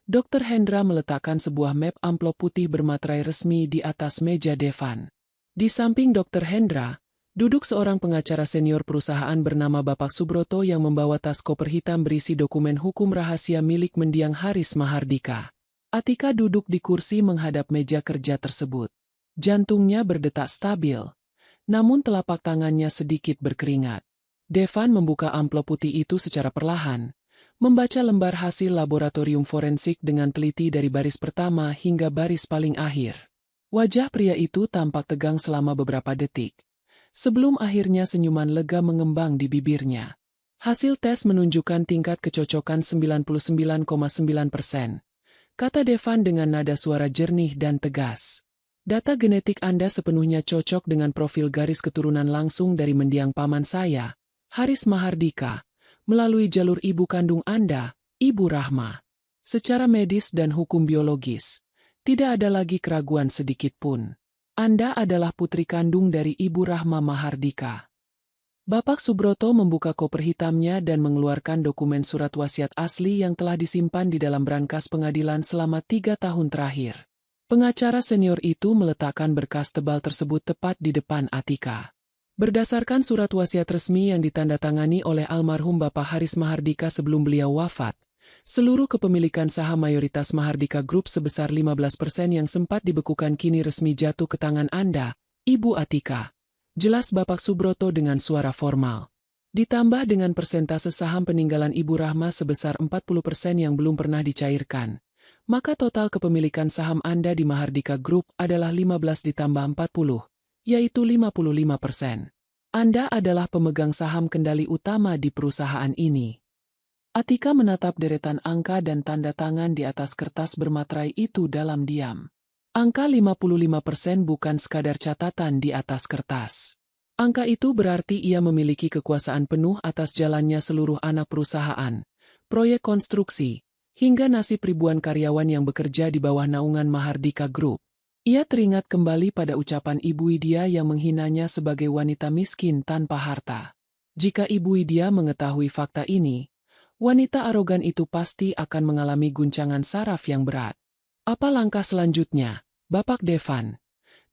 Dr. Hendra meletakkan sebuah map amplop putih bermaterai resmi di atas meja Devan. Di samping Dr. Hendra, duduk seorang pengacara senior perusahaan bernama Bapak Subroto yang membawa tas koper hitam berisi dokumen hukum rahasia milik mendiang Haris Mahardika. Atika duduk di kursi menghadap meja kerja tersebut. Jantungnya berdetak stabil, namun telapak tangannya sedikit berkeringat. Devan membuka amplop putih itu secara perlahan, membaca lembar hasil laboratorium forensik dengan teliti dari baris pertama hingga baris paling akhir. Wajah pria itu tampak tegang selama beberapa detik, sebelum akhirnya senyuman lega mengembang di bibirnya. Hasil tes menunjukkan tingkat kecocokan 99,9%, kata Devan dengan nada suara jernih dan tegas. Data genetik Anda sepenuhnya cocok dengan profil garis keturunan langsung dari mendiang paman saya, Haris Mahardika, melalui jalur ibu kandung Anda, Ibu Rahma. Secara medis dan hukum biologis, tidak ada lagi keraguan sedikit pun. Anda adalah putri kandung dari Ibu Rahma Mahardika. Bapak Subroto membuka koper hitamnya dan mengeluarkan dokumen surat wasiat asli yang telah disimpan di dalam brankas pengadilan selama 3 tahun terakhir. Pengacara senior itu meletakkan berkas tebal tersebut tepat di depan Atika. Berdasarkan surat wasiat resmi yang ditandatangani oleh almarhum Bapak Haris Mahardika sebelum beliau wafat, seluruh kepemilikan saham mayoritas Mahardika Group sebesar 15% yang sempat dibekukan kini resmi jatuh ke tangan Anda, Ibu Atika. Jelas Bapak Subroto dengan suara formal. Ditambah dengan persentase saham peninggalan Ibu Rahma sebesar 40% yang belum pernah dicairkan. Maka total kepemilikan saham Anda di Mahardika Group adalah 15 ditambah 40, yaitu 55%. Anda adalah pemegang saham kendali utama di perusahaan ini. Atika menatap deretan angka dan tanda tangan di atas kertas bermaterai itu dalam diam. Angka 55% bukan sekadar catatan di atas kertas. Angka itu berarti ia memiliki kekuasaan penuh atas jalannya seluruh anak perusahaan, proyek konstruksi, hingga nasib ribuan karyawan yang bekerja di bawah naungan Mahardika Group. Ia teringat kembali pada ucapan Ibu Widya yang menghinanya sebagai wanita miskin tanpa harta. Jika Ibu Widya mengetahui fakta ini, wanita arogan itu pasti akan mengalami guncangan saraf yang berat. Apa langkah selanjutnya, Bapak Devan?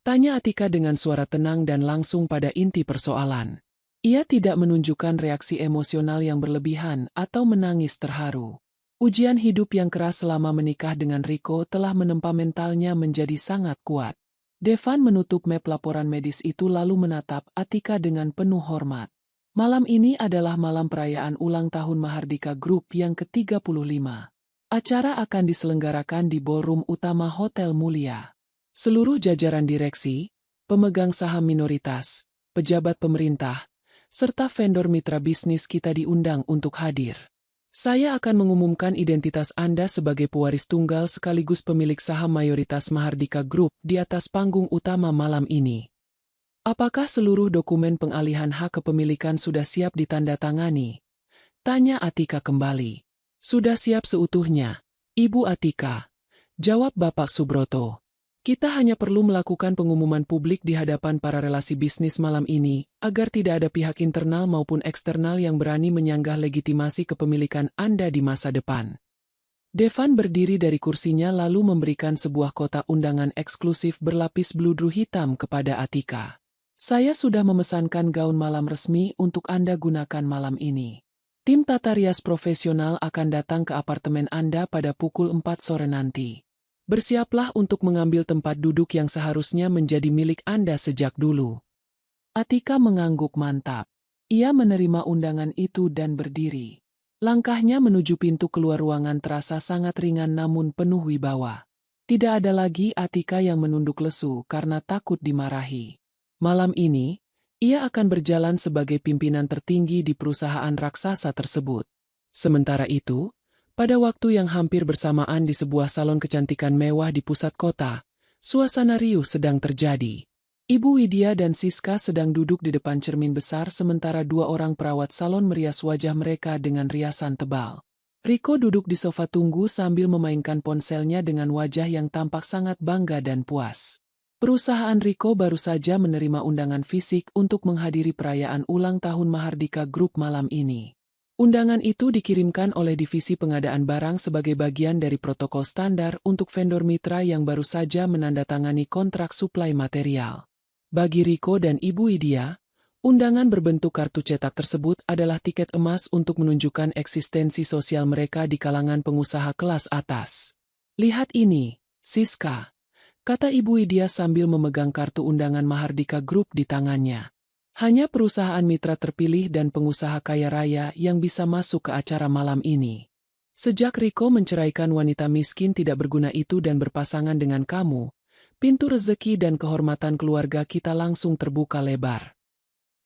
Tanya Atika dengan suara tenang dan langsung pada inti persoalan. Ia tidak menunjukkan reaksi emosional yang berlebihan atau menangis terharu. Ujian hidup yang keras selama menikah dengan Riko telah menempa mentalnya menjadi sangat kuat. Devan menutup map laporan medis itu lalu menatap Atika dengan penuh hormat. Malam ini adalah malam perayaan ulang tahun Mahardika Group yang ke-35. Acara akan diselenggarakan di ballroom utama Hotel Mulia. Seluruh jajaran direksi, pemegang saham minoritas, pejabat pemerintah, serta vendor mitra bisnis kita diundang untuk hadir. Saya akan mengumumkan identitas Anda sebagai pewaris tunggal sekaligus pemilik saham mayoritas Mahardika Group di atas panggung utama malam ini. Apakah seluruh dokumen pengalihan hak kepemilikan sudah siap ditandatangani? Tanya Atika kembali. Sudah siap seutuhnya, Ibu Atika. Jawab Bapak Subroto. Kita hanya perlu melakukan pengumuman publik di hadapan para relasi bisnis malam ini, agar tidak ada pihak internal maupun eksternal yang berani menyanggah legitimasi kepemilikan Anda di masa depan. Devan berdiri dari kursinya lalu memberikan sebuah kotak undangan eksklusif berlapis bludru hitam kepada Atika. Saya sudah memesankan gaun malam resmi untuk Anda gunakan malam ini. Tim tata rias profesional akan datang ke apartemen Anda pada pukul 4 sore nanti. Bersiaplah untuk mengambil tempat duduk yang seharusnya menjadi milik Anda sejak dulu. Atika mengangguk mantap. Ia menerima undangan itu dan berdiri. Langkahnya menuju pintu keluar ruangan terasa sangat ringan namun penuh wibawa. Tidak ada lagi Atika yang menunduk lesu karena takut dimarahi. Malam ini, ia akan berjalan sebagai pimpinan tertinggi di perusahaan raksasa tersebut. Sementara itu, pada waktu yang hampir bersamaan di sebuah salon kecantikan mewah di pusat kota, suasana riuh sedang terjadi. Ibu Widya dan Siska sedang duduk di depan cermin besar sementara dua orang perawat salon merias wajah mereka dengan riasan tebal. Riko duduk di sofa tunggu sambil memainkan ponselnya dengan wajah yang tampak sangat bangga dan puas. Perusahaan Riko baru saja menerima undangan fisik untuk menghadiri perayaan ulang tahun Mahardika Group malam ini. Undangan itu dikirimkan oleh Divisi Pengadaan Barang sebagai bagian dari protokol standar untuk vendor mitra yang baru saja menandatangani kontrak suplai material. Bagi Riko dan Ibu Widya, undangan berbentuk kartu cetak tersebut adalah tiket emas untuk menunjukkan eksistensi sosial mereka di kalangan pengusaha kelas atas. Lihat ini, Siska, kata Ibu Widya sambil memegang kartu undangan Mahardika Group di tangannya. Hanya perusahaan mitra terpilih dan pengusaha kaya raya yang bisa masuk ke acara malam ini. Sejak Riko menceraikan wanita miskin tidak berguna itu dan berpasangan dengan kamu, pintu rezeki dan kehormatan keluarga kita langsung terbuka lebar.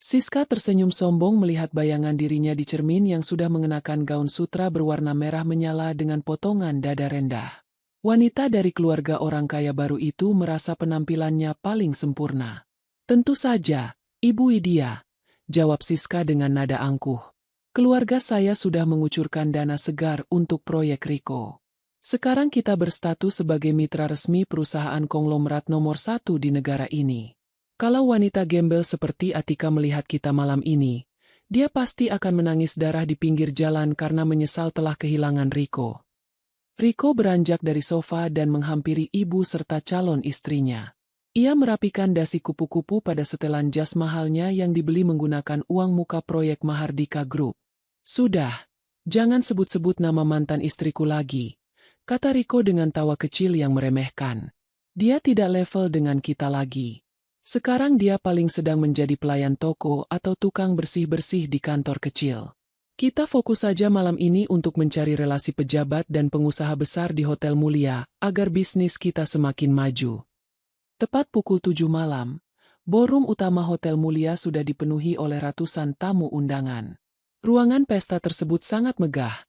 Siska tersenyum sombong melihat bayangan dirinya di cermin yang sudah mengenakan gaun sutra berwarna merah menyala dengan potongan dada rendah. Wanita dari keluarga orang kaya baru itu merasa penampilannya paling sempurna. Tentu saja, Ibu Widya, jawab Siska dengan nada angkuh. Keluarga saya sudah mengucurkan dana segar untuk proyek Riko. Sekarang kita berstatus sebagai mitra resmi perusahaan konglomerat nomor 1 di negara ini. Kalau wanita gembel seperti Atika melihat kita malam ini, dia pasti akan menangis darah di pinggir jalan karena menyesal telah kehilangan Riko. Riko beranjak dari sofa dan menghampiri ibu serta calon istrinya. Ia merapikan dasi kupu-kupu pada setelan jas mahalnya yang dibeli menggunakan uang muka proyek Mahardika Group. Sudah, jangan sebut-sebut nama mantan istriku lagi, kata Riko dengan tawa kecil yang meremehkan. Dia tidak level dengan kita lagi. Sekarang dia paling sedang menjadi pelayan toko atau tukang bersih-bersih di kantor kecil. Kita fokus saja malam ini untuk mencari relasi pejabat dan pengusaha besar di Hotel Mulia, agar bisnis kita semakin maju. Tepat pukul 7 malam, ballroom utama Hotel Mulia sudah dipenuhi oleh ratusan tamu undangan. Ruangan pesta tersebut sangat megah,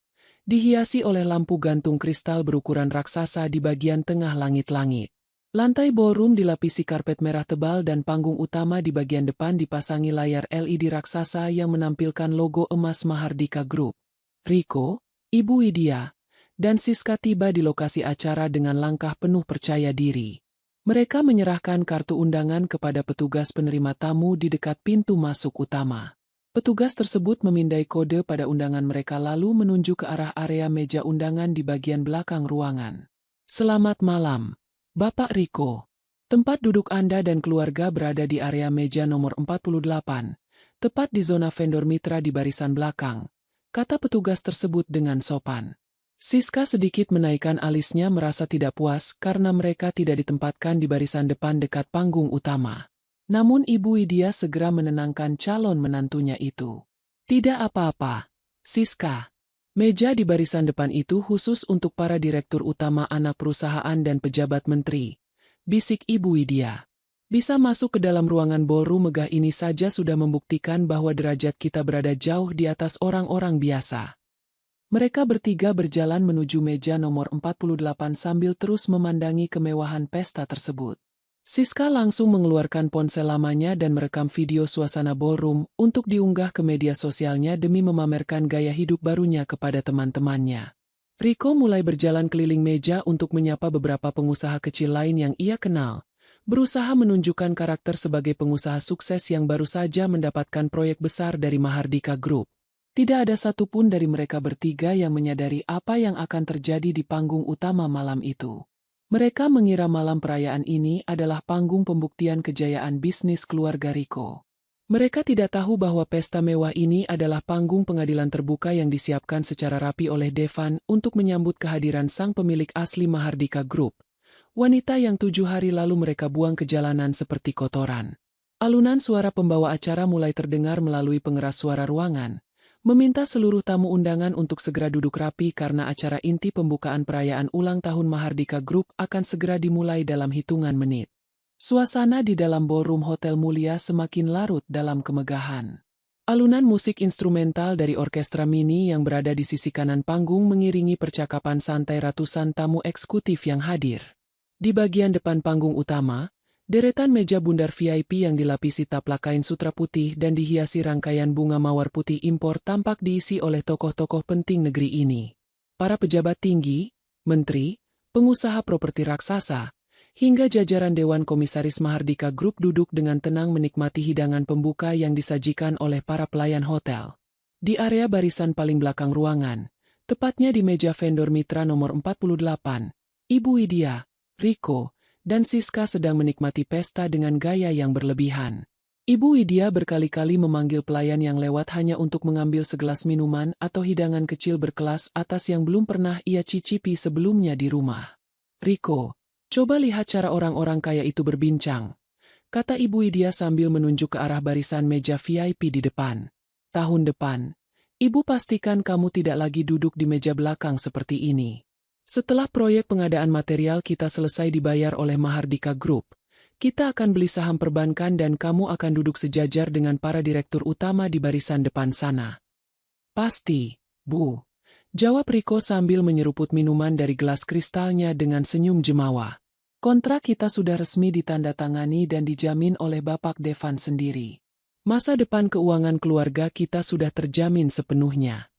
dihiasi oleh lampu gantung kristal berukuran raksasa di bagian tengah langit-langit. Lantai ballroom dilapisi karpet merah tebal dan panggung utama di bagian depan dipasangi layar LED raksasa yang menampilkan logo emas Mahardika Group. Riko, Ibu Widya, dan Siska tiba di lokasi acara dengan langkah penuh percaya diri. Mereka menyerahkan kartu undangan kepada petugas penerima tamu di dekat pintu masuk utama. Petugas tersebut memindai kode pada undangan mereka lalu menunjuk ke arah area meja undangan di bagian belakang ruangan. Selamat malam, Bapak Riko. Tempat duduk Anda dan keluarga berada di area meja nomor 48, tepat di zona vendor mitra di barisan belakang, kata petugas tersebut dengan sopan. Siska sedikit menaikkan alisnya merasa tidak puas karena mereka tidak ditempatkan di barisan depan dekat panggung utama. Namun Ibu Widya segera menenangkan calon menantunya itu. Tidak apa-apa, Siska. Meja di barisan depan itu khusus untuk para direktur utama anak perusahaan dan pejabat menteri, bisik Ibu Widya. Bisa masuk ke dalam ruangan ballroom megah ini saja sudah membuktikan bahwa derajat kita berada jauh di atas orang-orang biasa. Mereka bertiga berjalan menuju meja nomor 48 sambil terus memandangi kemewahan pesta tersebut. Siska langsung mengeluarkan ponsel lamanya dan merekam video suasana ballroom untuk diunggah ke media sosialnya demi memamerkan gaya hidup barunya kepada teman-temannya. Riko mulai berjalan keliling meja untuk menyapa beberapa pengusaha kecil lain yang ia kenal, berusaha menunjukkan karakter sebagai pengusaha sukses yang baru saja mendapatkan proyek besar dari Mahardika Group. Tidak ada satupun dari mereka bertiga yang menyadari apa yang akan terjadi di panggung utama malam itu. Mereka mengira malam perayaan ini adalah panggung pembuktian kejayaan bisnis keluarga Riko. Mereka tidak tahu bahwa pesta mewah ini adalah panggung pengadilan terbuka yang disiapkan secara rapi oleh Devan untuk menyambut kehadiran sang pemilik asli Mahardika Group, wanita yang 7 hari lalu mereka buang ke jalanan seperti kotoran. Alunan suara pembawa acara mulai terdengar melalui pengeras suara ruangan, meminta seluruh tamu undangan untuk segera duduk rapi karena acara inti pembukaan perayaan ulang tahun Mahardika Group akan segera dimulai dalam hitungan menit. Suasana di dalam ballroom Hotel Mulia semakin larut dalam kemegahan. Alunan musik instrumental dari orkestra mini yang berada di sisi kanan panggung mengiringi percakapan santai ratusan tamu eksekutif yang hadir. Di bagian depan panggung utama, deretan meja bundar VIP yang dilapisi taplak kain sutra putih dan dihiasi rangkaian bunga mawar putih impor tampak diisi oleh tokoh-tokoh penting negeri ini. Para pejabat tinggi, menteri, pengusaha properti raksasa, hingga jajaran Dewan Komisaris Mahardika Group duduk dengan tenang menikmati hidangan pembuka yang disajikan oleh para pelayan hotel. Di area barisan paling belakang ruangan, tepatnya di meja vendor mitra nomor 48, Ibu Widya, Riko, dan Siska sedang menikmati pesta dengan gaya yang berlebihan. Ibu Widya berkali-kali memanggil pelayan yang lewat hanya untuk mengambil segelas minuman atau hidangan kecil berkelas atas yang belum pernah ia cicipi sebelumnya di rumah. Riko, coba lihat cara orang-orang kaya itu berbincang, kata Ibu Widya sambil menunjuk ke arah barisan meja VIP di depan. Tahun depan, Ibu pastikan kamu tidak lagi duduk di meja belakang seperti ini. Setelah proyek pengadaan material kita selesai dibayar oleh Mahardika Group, kita akan beli saham perbankan dan kamu akan duduk sejajar dengan para direktur utama di barisan depan sana. Pasti, Bu. Jawab Riko sambil menyeruput minuman dari gelas kristalnya dengan senyum jemawa. Kontrak kita sudah resmi ditandatangani dan dijamin oleh Bapak Devan sendiri. Masa depan keuangan keluarga kita sudah terjamin sepenuhnya.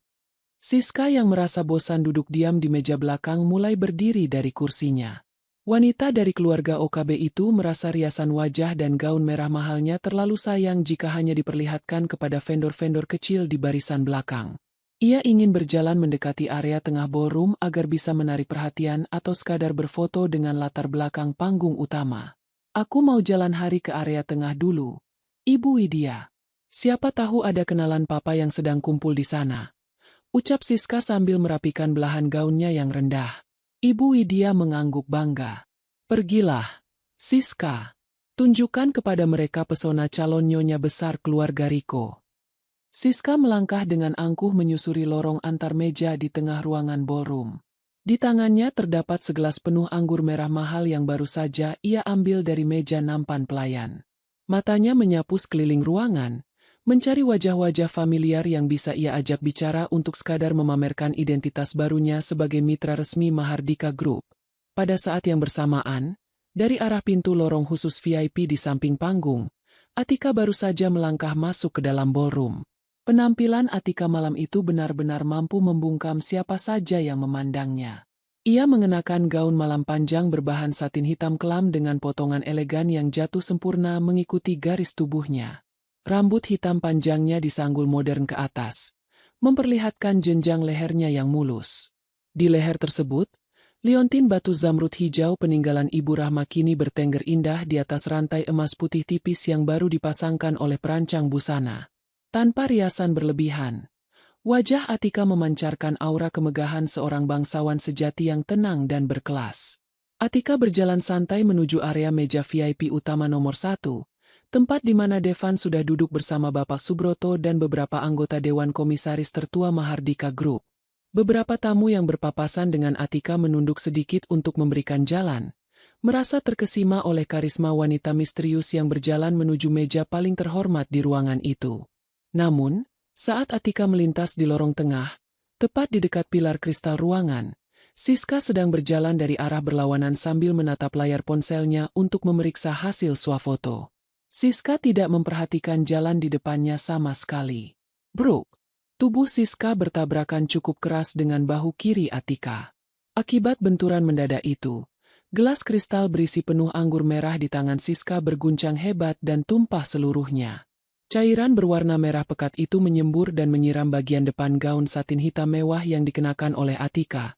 Siska yang merasa bosan duduk diam di meja belakang mulai berdiri dari kursinya. Wanita dari keluarga OKB itu merasa riasan wajah dan gaun merah mahalnya terlalu sayang jika hanya diperlihatkan kepada vendor-vendor kecil di barisan belakang. Ia ingin berjalan mendekati area tengah ballroom agar bisa menarik perhatian atau sekadar berfoto dengan latar belakang panggung utama. Aku mau jalan hari ke area tengah dulu, Ibu Widya. Siapa tahu ada kenalan papa yang sedang kumpul di sana. Ucap Siska sambil merapikan belahan gaunnya yang rendah. Ibu Widya mengangguk bangga. Pergilah, Siska. Tunjukkan kepada mereka pesona calon nyonya besar keluarga Riko. Siska melangkah dengan angkuh menyusuri lorong antar meja di tengah ruangan ballroom. Di tangannya terdapat segelas penuh anggur merah mahal yang baru saja ia ambil dari meja nampan pelayan. Matanya menyapu sekeliling ruangan, mencari wajah-wajah familiar yang bisa ia ajak bicara untuk sekadar memamerkan identitas barunya sebagai mitra resmi Mahardika Group. Pada saat yang bersamaan, dari arah pintu lorong khusus VIP di samping panggung, Atika baru saja melangkah masuk ke dalam ballroom. Penampilan Atika malam itu benar-benar mampu membungkam siapa saja yang memandangnya. Ia mengenakan gaun malam panjang berbahan satin hitam kelam dengan potongan elegan yang jatuh sempurna mengikuti garis tubuhnya. Rambut hitam panjangnya disanggul modern ke atas, memperlihatkan jenjang lehernya yang mulus. Di leher tersebut, liontin batu zamrud hijau peninggalan Ibu Rahma kini bertengger indah di atas rantai emas putih tipis yang baru dipasangkan oleh perancang busana. Tanpa riasan berlebihan, wajah Atika memancarkan aura kemegahan seorang bangsawan sejati yang tenang dan berkelas. Atika berjalan santai menuju area meja VIP utama nomor 1, tempat di mana Devan sudah duduk bersama Bapak Subroto dan beberapa anggota Dewan Komisaris tertua Mahardika Group. Beberapa tamu yang berpapasan dengan Atika menunduk sedikit untuk memberikan jalan, merasa terkesima oleh karisma wanita misterius yang berjalan menuju meja paling terhormat di ruangan itu. Namun, saat Atika melintas di lorong tengah, tepat di dekat pilar kristal ruangan, Siska sedang berjalan dari arah berlawanan sambil menatap layar ponselnya untuk memeriksa hasil swafoto. Siska tidak memperhatikan jalan di depannya sama sekali. Bruk! Tubuh Siska bertabrakan cukup keras dengan bahu kiri Atika. Akibat benturan mendadak itu, gelas kristal berisi penuh anggur merah di tangan Siska berguncang hebat dan tumpah seluruhnya. Cairan berwarna merah pekat itu menyembur dan menyiram bagian depan gaun satin hitam mewah yang dikenakan oleh Atika,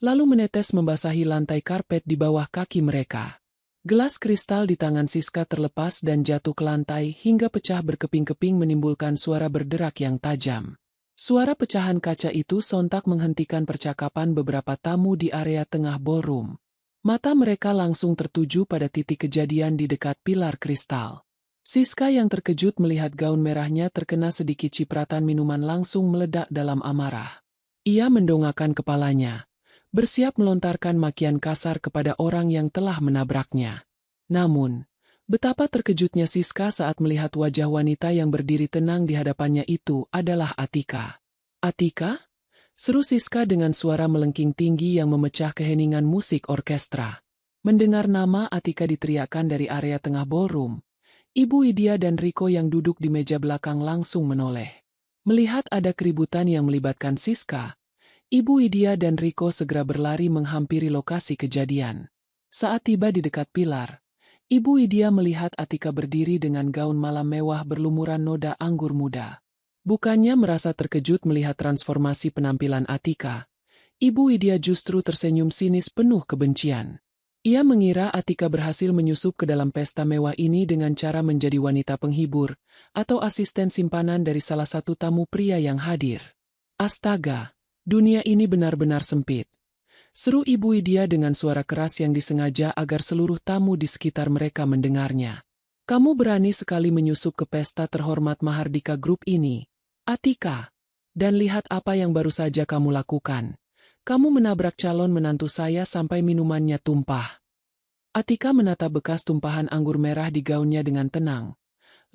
lalu menetes membasahi lantai karpet di bawah kaki mereka. Gelas kristal di tangan Siska terlepas dan jatuh ke lantai hingga pecah berkeping-keping menimbulkan suara berderak yang tajam. Suara pecahan kaca itu sontak menghentikan percakapan beberapa tamu di area tengah ballroom. Mata mereka langsung tertuju pada titik kejadian di dekat pilar kristal. Siska yang terkejut melihat gaun merahnya terkena sedikit cipratan minuman langsung meledak dalam amarah. Ia mendongakkan kepalanya, bersiap melontarkan makian kasar kepada orang yang telah menabraknya. Namun, betapa terkejutnya Siska saat melihat wajah wanita yang berdiri tenang di hadapannya itu adalah Atika. "Atika?" seru Siska dengan suara melengking tinggi yang memecah keheningan musik orkestra. Mendengar nama Atika diteriakkan dari area tengah ballroom, Ibu Widya dan Riko yang duduk di meja belakang langsung menoleh. Melihat ada keributan yang melibatkan Siska, Ibu Widya dan Riko segera berlari menghampiri lokasi kejadian. Saat tiba di dekat pilar, Ibu Widya melihat Atika berdiri dengan gaun malam mewah berlumuran noda anggur muda. Bukannya merasa terkejut melihat transformasi penampilan Atika, Ibu Widya justru tersenyum sinis penuh kebencian. Ia mengira Atika berhasil menyusup ke dalam pesta mewah ini dengan cara menjadi wanita penghibur, atau asisten simpanan dari salah satu tamu pria yang hadir. Astaga, dunia ini benar-benar sempit. Seru Ibu Widya dengan suara keras yang disengaja agar seluruh tamu di sekitar mereka mendengarnya. Kamu berani sekali menyusup ke pesta terhormat Mahardika Group ini, Atika. Dan lihat apa yang baru saja kamu lakukan. Kamu menabrak calon menantu saya sampai minumannya tumpah. Atika menatap bekas tumpahan anggur merah di gaunnya dengan tenang.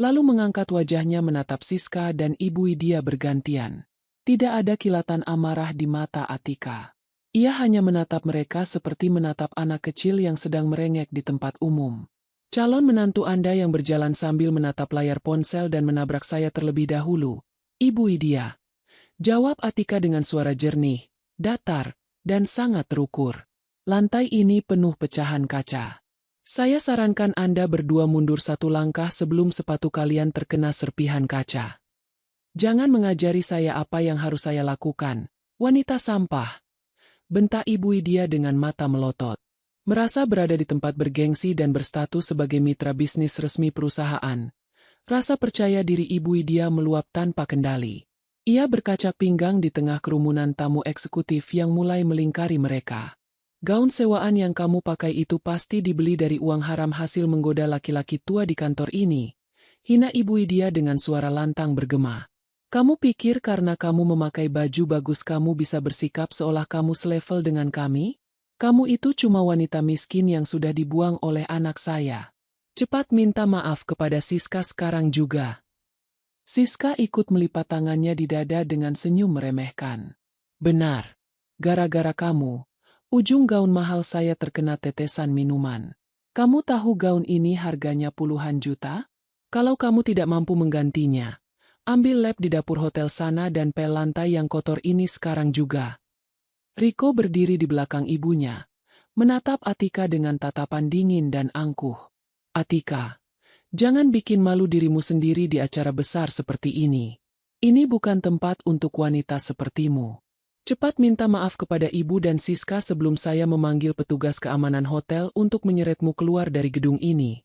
Lalu mengangkat wajahnya menatap Siska dan Ibu Widya bergantian. Tidak ada kilatan amarah di mata Atika. Ia hanya menatap mereka seperti menatap anak kecil yang sedang merengek di tempat umum. Calon menantu Anda yang berjalan sambil menatap layar ponsel dan menabrak saya terlebih dahulu, Ibu Widya. Jawab Atika dengan suara jernih, datar, dan sangat terukur. Lantai ini penuh pecahan kaca. Saya sarankan Anda berdua mundur satu langkah sebelum sepatu kalian terkena serpihan kaca. Jangan mengajari saya apa yang harus saya lakukan, wanita sampah. Bentak Ibu Widya dengan mata melotot. Merasa berada di tempat bergengsi dan berstatus sebagai mitra bisnis resmi perusahaan. Rasa percaya diri Ibu Widya meluap tanpa kendali. Ia berkaca pinggang di tengah kerumunan tamu eksekutif yang mulai melingkari mereka. Gaun sewaan yang kamu pakai itu pasti dibeli dari uang haram hasil menggoda laki-laki tua di kantor ini. Hina Ibu Widya dengan suara lantang bergema. Kamu pikir karena kamu memakai baju bagus kamu bisa bersikap seolah kamu selevel dengan kami? Kamu itu cuma wanita miskin yang sudah dibuang oleh anak saya. Cepat minta maaf kepada Siska sekarang juga. Siska ikut melipat tangannya di dada dengan senyum meremehkan. Benar. Gara-gara kamu, ujung gaun mahal saya terkena tetesan minuman. Kamu tahu gaun ini harganya puluhan juta? Kalau kamu tidak mampu menggantinya, ambil lap di dapur hotel sana dan pel lantai yang kotor ini sekarang juga. Riko berdiri di belakang ibunya, menatap Atika dengan tatapan dingin dan angkuh. Atika, jangan bikin malu dirimu sendiri di acara besar seperti ini. Ini bukan tempat untuk wanita sepertimu. Cepat minta maaf kepada ibu dan Siska sebelum saya memanggil petugas keamanan hotel untuk menyeretmu keluar dari gedung ini.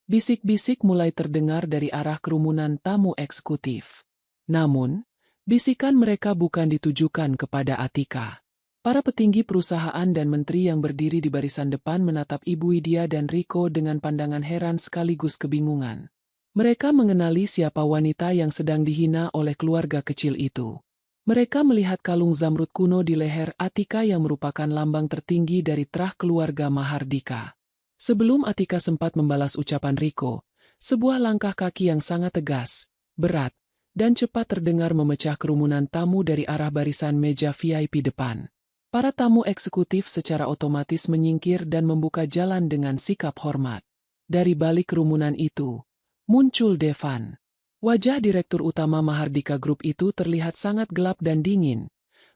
Bisik-bisik mulai terdengar dari arah kerumunan tamu eksekutif. Namun, bisikan mereka bukan ditujukan kepada Atika. Para petinggi perusahaan dan menteri yang berdiri di barisan depan menatap Ibu Widya dan Riko dengan pandangan heran sekaligus kebingungan. Mereka mengenali siapa wanita yang sedang dihina oleh keluarga kecil itu. Mereka melihat kalung zamrud kuno di leher Atika yang merupakan lambang tertinggi dari terah keluarga Mahardika. Sebelum Atika sempat membalas ucapan Riko, sebuah langkah kaki yang sangat tegas, berat, dan cepat terdengar memecah kerumunan tamu dari arah barisan meja VIP depan. Para tamu eksekutif secara otomatis menyingkir dan membuka jalan dengan sikap hormat. Dari balik kerumunan itu, muncul Devan. Wajah Direktur Utama Mahardika Group itu terlihat sangat gelap dan dingin,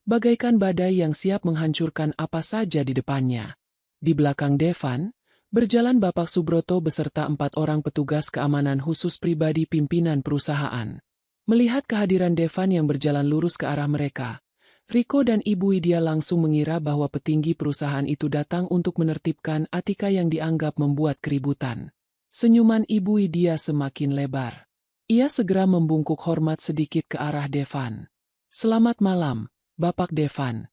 bagaikan badai yang siap menghancurkan apa saja di depannya. Di belakang Devan, berjalan Bapak Subroto beserta 4 orang petugas keamanan khusus pribadi pimpinan perusahaan. Melihat kehadiran Devan yang berjalan lurus ke arah mereka, Riko dan Ibu Widya langsung mengira bahwa petinggi perusahaan itu datang untuk menertibkan Atika yang dianggap membuat keributan. Senyuman Ibu Widya semakin lebar. Ia segera membungkuk hormat sedikit ke arah Devan. Selamat malam, Bapak Devan.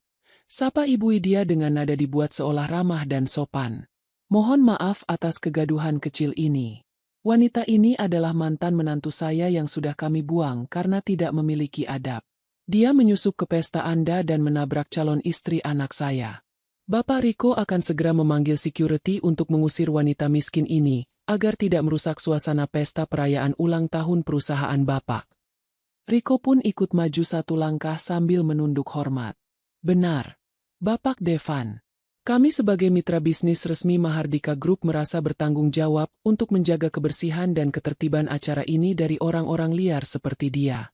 Sapa Ibu Widya dengan nada dibuat seolah ramah dan sopan. Mohon maaf atas kegaduhan kecil ini. Wanita ini adalah mantan menantu saya yang sudah kami buang karena tidak memiliki adab. Dia menyusup ke pesta Anda dan menabrak calon istri anak saya. Bapak Riko akan segera memanggil security untuk mengusir wanita miskin ini, agar tidak merusak suasana pesta perayaan ulang tahun perusahaan Bapak. Riko pun ikut maju satu langkah sambil menunduk hormat. Benar, Bapak Devan. Kami sebagai mitra bisnis resmi Mahardika Group merasa bertanggung jawab untuk menjaga kebersihan dan ketertiban acara ini dari orang-orang liar seperti dia.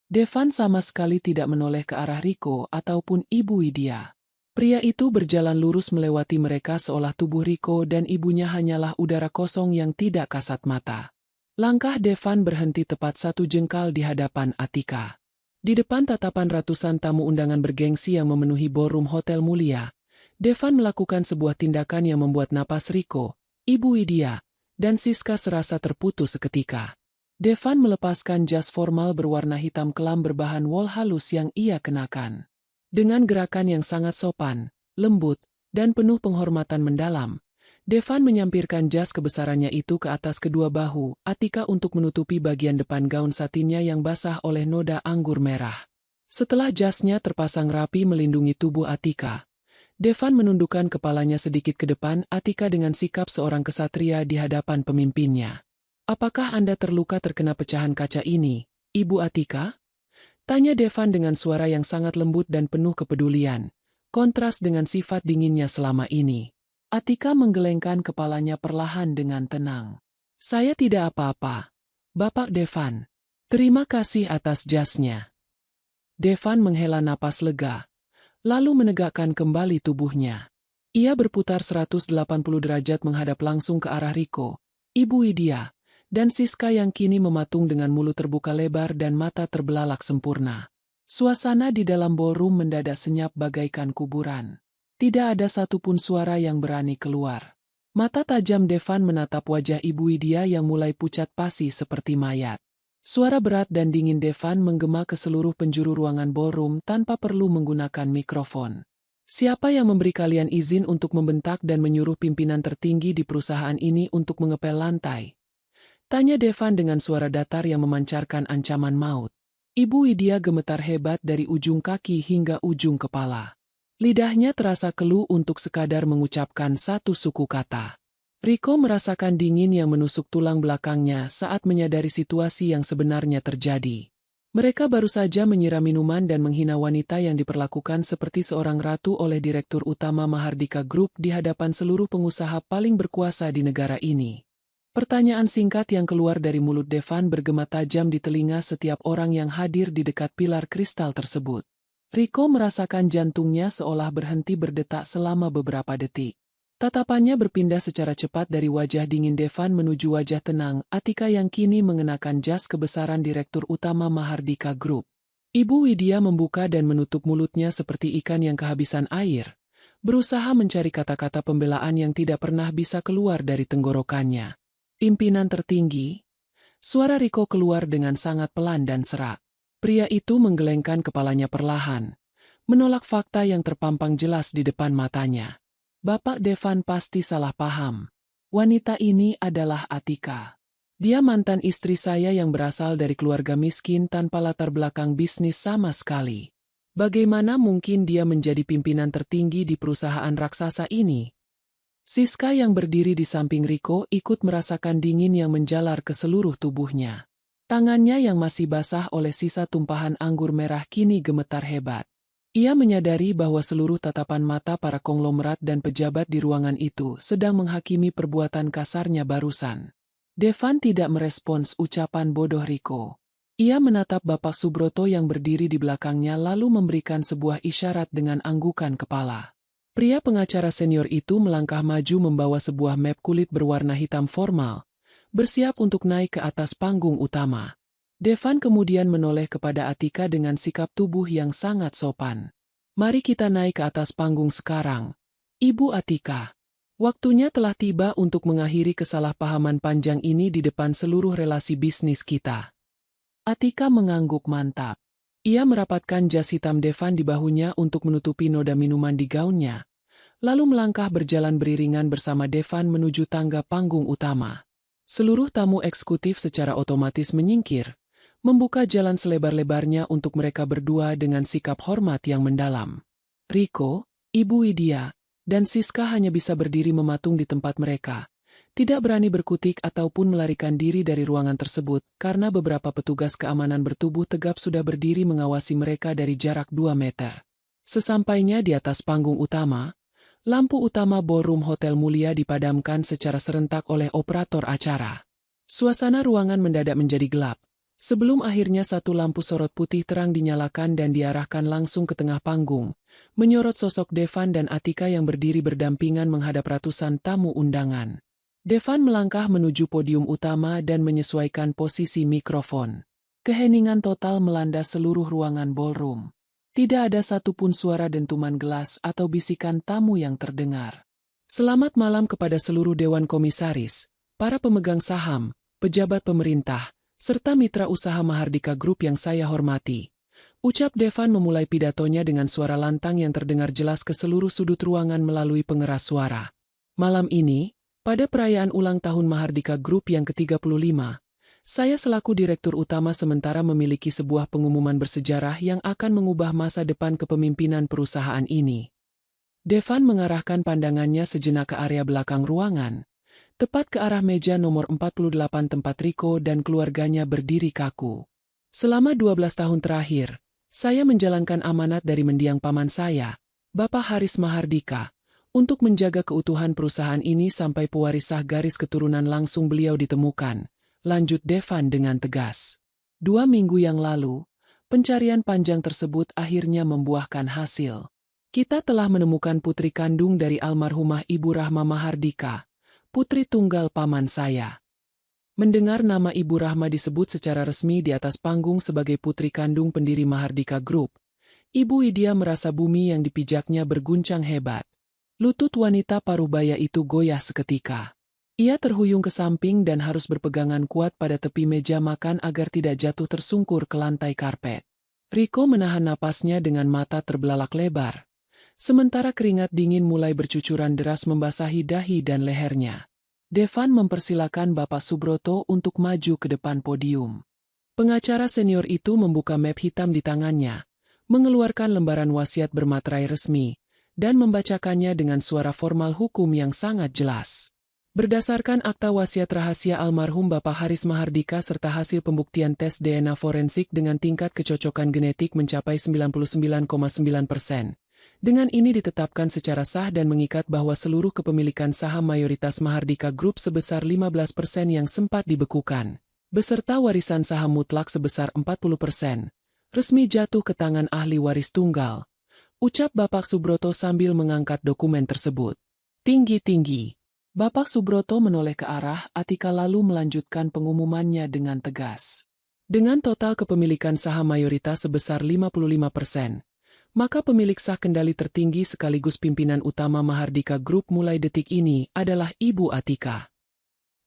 Devan sama sekali tidak menoleh ke arah Riko ataupun Ibu Widya. Pria itu berjalan lurus melewati mereka seolah tubuh Riko dan ibunya hanyalah udara kosong yang tidak kasat mata. Langkah Devan berhenti tepat 1 jengkal di hadapan Atika. Di depan tatapan ratusan tamu undangan bergengsi yang memenuhi ballroom hotel mulia, Devan melakukan sebuah tindakan yang membuat napas Riko, Ibu Widya, dan Siska serasa terputus seketika. Devan melepaskan jas formal berwarna hitam kelam berbahan wol halus yang ia kenakan. Dengan gerakan yang sangat sopan, lembut, dan penuh penghormatan mendalam. Devan menyampirkan jas kebesarannya itu ke atas kedua bahu Atika untuk menutupi bagian depan gaun satinnya yang basah oleh noda anggur merah. Setelah jasnya terpasang rapi melindungi tubuh Atika, Devan menundukkan kepalanya sedikit ke depan Atika dengan sikap seorang kesatria di hadapan pemimpinnya. "Apakah Anda terluka terkena pecahan kaca ini, Ibu Atika?" tanya Devan dengan suara yang sangat lembut dan penuh kepedulian, kontras dengan sifat dinginnya selama ini. Atika menggelengkan kepalanya perlahan dengan tenang. "Saya tidak apa-apa, Bapak Devan. Terima kasih atas jasnya." Devan menghela napas lega, lalu menegakkan kembali tubuhnya. Ia berputar 180 derajat menghadap langsung ke arah Riko, Ibu Widya, dan Siska yang kini mematung dengan mulut terbuka lebar dan mata terbelalak sempurna. Suasana di dalam ballroom mendadak senyap bagaikan kuburan. Tidak ada satupun suara yang berani keluar. Mata tajam Devan menatap wajah Ibu Widya yang mulai pucat pasi seperti mayat. Suara berat dan dingin Devan menggema ke seluruh penjuru ruangan ballroom tanpa perlu menggunakan mikrofon. "Siapa yang memberi kalian izin untuk membentak dan menyuruh pimpinan tertinggi di perusahaan ini untuk mengepel lantai?" tanya Devan dengan suara datar yang memancarkan ancaman maut. Ibu Widya gemetar hebat dari ujung kaki hingga ujung kepala. Lidahnya terasa keluh untuk sekadar mengucapkan satu suku kata. Riko merasakan dingin yang menusuk tulang belakangnya saat menyadari situasi yang sebenarnya terjadi. Mereka baru saja menyiram minuman dan menghina wanita yang diperlakukan seperti seorang ratu oleh Direktur Utama Mahardika Group di hadapan seluruh pengusaha paling berkuasa di negara ini. Pertanyaan singkat yang keluar dari mulut Devan bergema tajam di telinga setiap orang yang hadir di dekat pilar kristal tersebut. Riko merasakan jantungnya seolah berhenti berdetak selama beberapa detik. Tatapannya berpindah secara cepat dari wajah dingin Devan menuju wajah tenang Atika yang kini mengenakan jas kebesaran Direktur Utama Mahardika Group. Ibu Widya membuka dan menutup mulutnya seperti ikan yang kehabisan air, berusaha mencari kata-kata pembelaan yang tidak pernah bisa keluar dari tenggorokannya. "Pimpinan tertinggi?" Suara Riko keluar dengan sangat pelan dan serak. Pria itu menggelengkan kepalanya perlahan, menolak fakta yang terpampang jelas di depan matanya. "Bapak Devan pasti salah paham. Wanita ini adalah Atika. Dia mantan istri saya yang berasal dari keluarga miskin tanpa latar belakang bisnis sama sekali. Bagaimana mungkin dia menjadi pimpinan tertinggi di perusahaan raksasa ini?" Siska yang berdiri di samping Riko ikut merasakan dingin yang menjalar ke seluruh tubuhnya. Tangannya yang masih basah oleh sisa tumpahan anggur merah kini gemetar hebat. Ia menyadari bahwa seluruh tatapan mata para konglomerat dan pejabat di ruangan itu sedang menghakimi perbuatan kasarnya barusan. Devan tidak merespons ucapan bodoh Riko. Ia menatap Bapak Subroto yang berdiri di belakangnya lalu memberikan sebuah isyarat dengan anggukan kepala. Pria pengacara senior itu melangkah maju membawa sebuah map kulit berwarna hitam formal, bersiap untuk naik ke atas panggung utama. Devan kemudian menoleh kepada Atika dengan sikap tubuh yang sangat sopan. "Mari kita naik ke atas panggung sekarang, Ibu Atika. Waktunya telah tiba untuk mengakhiri kesalahpahaman panjang ini di depan seluruh relasi bisnis kita." Atika mengangguk mantap. Ia merapatkan jas hitam Devan di bahunya untuk menutupi noda minuman di gaunnya, lalu melangkah berjalan beriringan bersama Devan menuju tangga panggung utama. Seluruh tamu eksekutif secara otomatis menyingkir, membuka jalan selebar-lebarnya untuk mereka berdua dengan sikap hormat yang mendalam. Riko, Ibu Widya, dan Siska hanya bisa berdiri mematung di tempat mereka, tidak berani berkutik ataupun melarikan diri dari ruangan tersebut karena beberapa petugas keamanan bertubuh tegap sudah berdiri mengawasi mereka dari jarak 2 meter. Sesampainya di atas panggung utama, lampu utama ballroom Hotel Mulia dipadamkan secara serentak oleh operator acara. Suasana ruangan mendadak menjadi gelap, sebelum akhirnya satu lampu sorot putih terang dinyalakan dan diarahkan langsung ke tengah panggung, menyorot sosok Devan dan Atika yang berdiri berdampingan menghadap ratusan tamu undangan. Devan melangkah menuju podium utama dan menyesuaikan posisi mikrofon. Keheningan total melanda seluruh ruangan ballroom. Tidak ada satupun suara dentuman gelas atau bisikan tamu yang terdengar. "Selamat malam kepada seluruh Dewan Komisaris, para pemegang saham, pejabat pemerintah, serta mitra usaha Mahardika Group yang saya hormati. Ucap Devan memulai pidatonya dengan suara lantang yang terdengar jelas ke seluruh sudut ruangan melalui pengeras suara. Malam ini, pada perayaan ulang tahun Mahardika Group yang ke-35, saya selaku Direktur Utama sementara memiliki sebuah pengumuman bersejarah yang akan mengubah masa depan kepemimpinan perusahaan ini. Devan mengarahkan pandangannya sejenak ke area belakang ruangan, tepat ke arah meja nomor 48 tempat Riko dan keluarganya berdiri kaku. Selama 12 tahun terakhir, saya menjalankan amanat dari mendiang paman saya, Bapak Haris Mahardika, untuk menjaga keutuhan perusahaan ini sampai pewaris sah garis keturunan langsung beliau ditemukan, lanjut Devan dengan tegas. 2 minggu yang lalu, pencarian panjang tersebut akhirnya membuahkan hasil. Kita telah menemukan putri kandung dari almarhumah Ibu Rahma Mahardika, putri tunggal paman saya. Mendengar nama Ibu Rahma disebut secara resmi di atas panggung sebagai putri kandung pendiri Mahardika Group, Ibu Widya merasa bumi yang dipijaknya berguncang hebat. Lutut wanita parubaya itu goyah seketika. Ia terhuyung ke samping dan harus berpegangan kuat pada tepi meja makan agar tidak jatuh tersungkur ke lantai karpet. Riko menahan napasnya dengan mata terbelalak lebar, sementara keringat dingin mulai bercucuran deras membasahi dahi dan lehernya. Devan mempersilakan Bapak Subroto untuk maju ke depan podium. Pengacara senior itu membuka map hitam di tangannya, mengeluarkan lembaran wasiat bermaterai resmi, dan membacakannya dengan suara formal hukum yang sangat jelas. Berdasarkan akta wasiat rahasia almarhum Bapak Haris Mahardika serta hasil pembuktian tes DNA forensik dengan tingkat kecocokan genetik mencapai 99,9%. Dengan ini ditetapkan secara sah dan mengikat bahwa seluruh kepemilikan saham mayoritas Mahardika Group sebesar 15% yang sempat dibekukan, beserta warisan saham mutlak sebesar 40%, resmi jatuh ke tangan ahli waris tunggal, ucap Bapak Subroto sambil mengangkat dokumen tersebut. Tinggi-tinggi. Bapak Subroto menoleh ke arah Atika lalu melanjutkan pengumumannya dengan tegas. Dengan total kepemilikan saham mayoritas sebesar 55%, maka pemilik sah kendali tertinggi sekaligus pimpinan utama Mahardika Group mulai detik ini adalah Ibu Atika.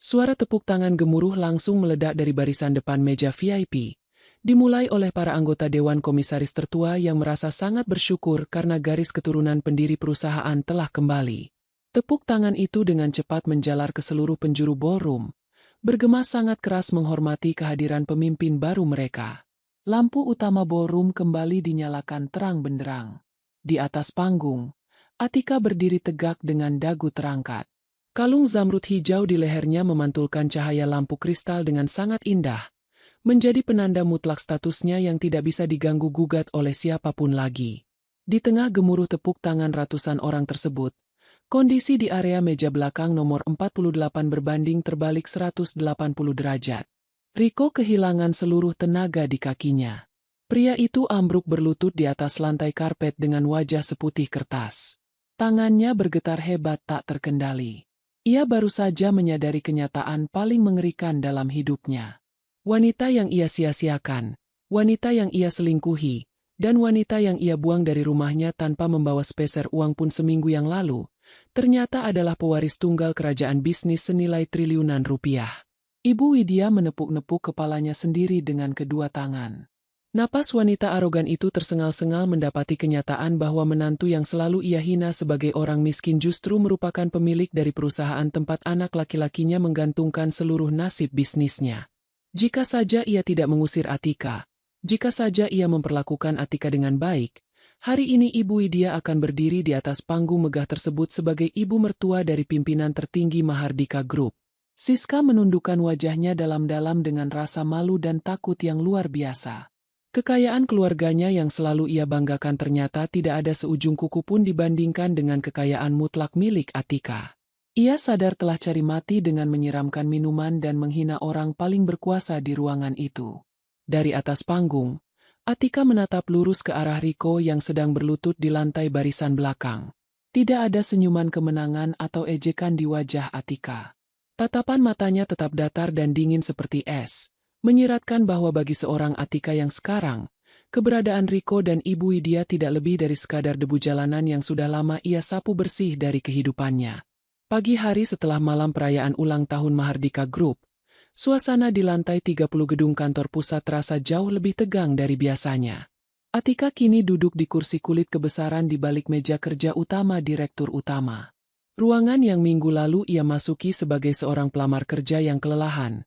Suara tepuk tangan gemuruh langsung meledak dari barisan depan meja VIP, dimulai oleh para anggota Dewan Komisaris tertua yang merasa sangat bersyukur karena garis keturunan pendiri perusahaan telah kembali. Tepuk tangan itu dengan cepat menjalar ke seluruh penjuru ballroom, bergema sangat keras menghormati kehadiran pemimpin baru mereka. Lampu utama ballroom kembali dinyalakan terang benderang. Di atas panggung, Atika berdiri tegak dengan dagu terangkat. Kalung zamrud hijau di lehernya memantulkan cahaya lampu kristal dengan sangat indah, menjadi penanda mutlak statusnya yang tidak bisa diganggu-gugat oleh siapapun lagi. Di tengah gemuruh tepuk tangan ratusan orang tersebut, kondisi di area meja belakang nomor 48 berbanding terbalik 180 derajat. Riko kehilangan seluruh tenaga di kakinya. Pria itu ambruk berlutut di atas lantai karpet dengan wajah seputih kertas. Tangannya bergetar hebat tak terkendali. Ia baru saja menyadari kenyataan paling mengerikan dalam hidupnya. Wanita yang ia sia-siakan, wanita yang ia selingkuhi, dan wanita yang ia buang dari rumahnya tanpa membawa sepeser uang pun seminggu yang lalu, ternyata adalah pewaris tunggal kerajaan bisnis senilai triliunan rupiah. Ibu Widya menepuk-nepuk kepalanya sendiri dengan kedua tangan. Napas wanita arogan itu tersengal-sengal mendapati kenyataan bahwa menantu yang selalu ia hina sebagai orang miskin justru merupakan pemilik dari perusahaan tempat anak laki-lakinya menggantungkan seluruh nasib bisnisnya. Jika saja ia tidak mengusir Atika, jika saja ia memperlakukan Atika dengan baik, hari ini Ibu Widya akan berdiri di atas panggung megah tersebut sebagai ibu mertua dari pimpinan tertinggi Mahardika Group. Siska menundukkan wajahnya dalam-dalam dengan rasa malu dan takut yang luar biasa. Kekayaan keluarganya yang selalu ia banggakan ternyata tidak ada seujung kuku pun dibandingkan dengan kekayaan mutlak milik Atika. Ia sadar telah cari mati dengan menyiramkan minuman dan menghina orang paling berkuasa di ruangan itu. Dari atas panggung, Atika menatap lurus ke arah Riko yang sedang berlutut di lantai barisan belakang. Tidak ada senyuman kemenangan atau ejekan di wajah Atika. Tatapan matanya tetap datar dan dingin seperti es, menyiratkan bahwa bagi seorang Atika yang sekarang, keberadaan Riko dan Ibu Widya tidak lebih dari sekadar debu jalanan yang sudah lama ia sapu bersih dari kehidupannya. Pagi hari setelah malam perayaan ulang tahun Mahardika Group, suasana di lantai 30 gedung kantor pusat terasa jauh lebih tegang dari biasanya. Atika kini duduk di kursi kulit kebesaran di balik meja kerja utama Direktur Utama. Ruangan yang minggu lalu ia masuki sebagai seorang pelamar kerja yang kelelahan,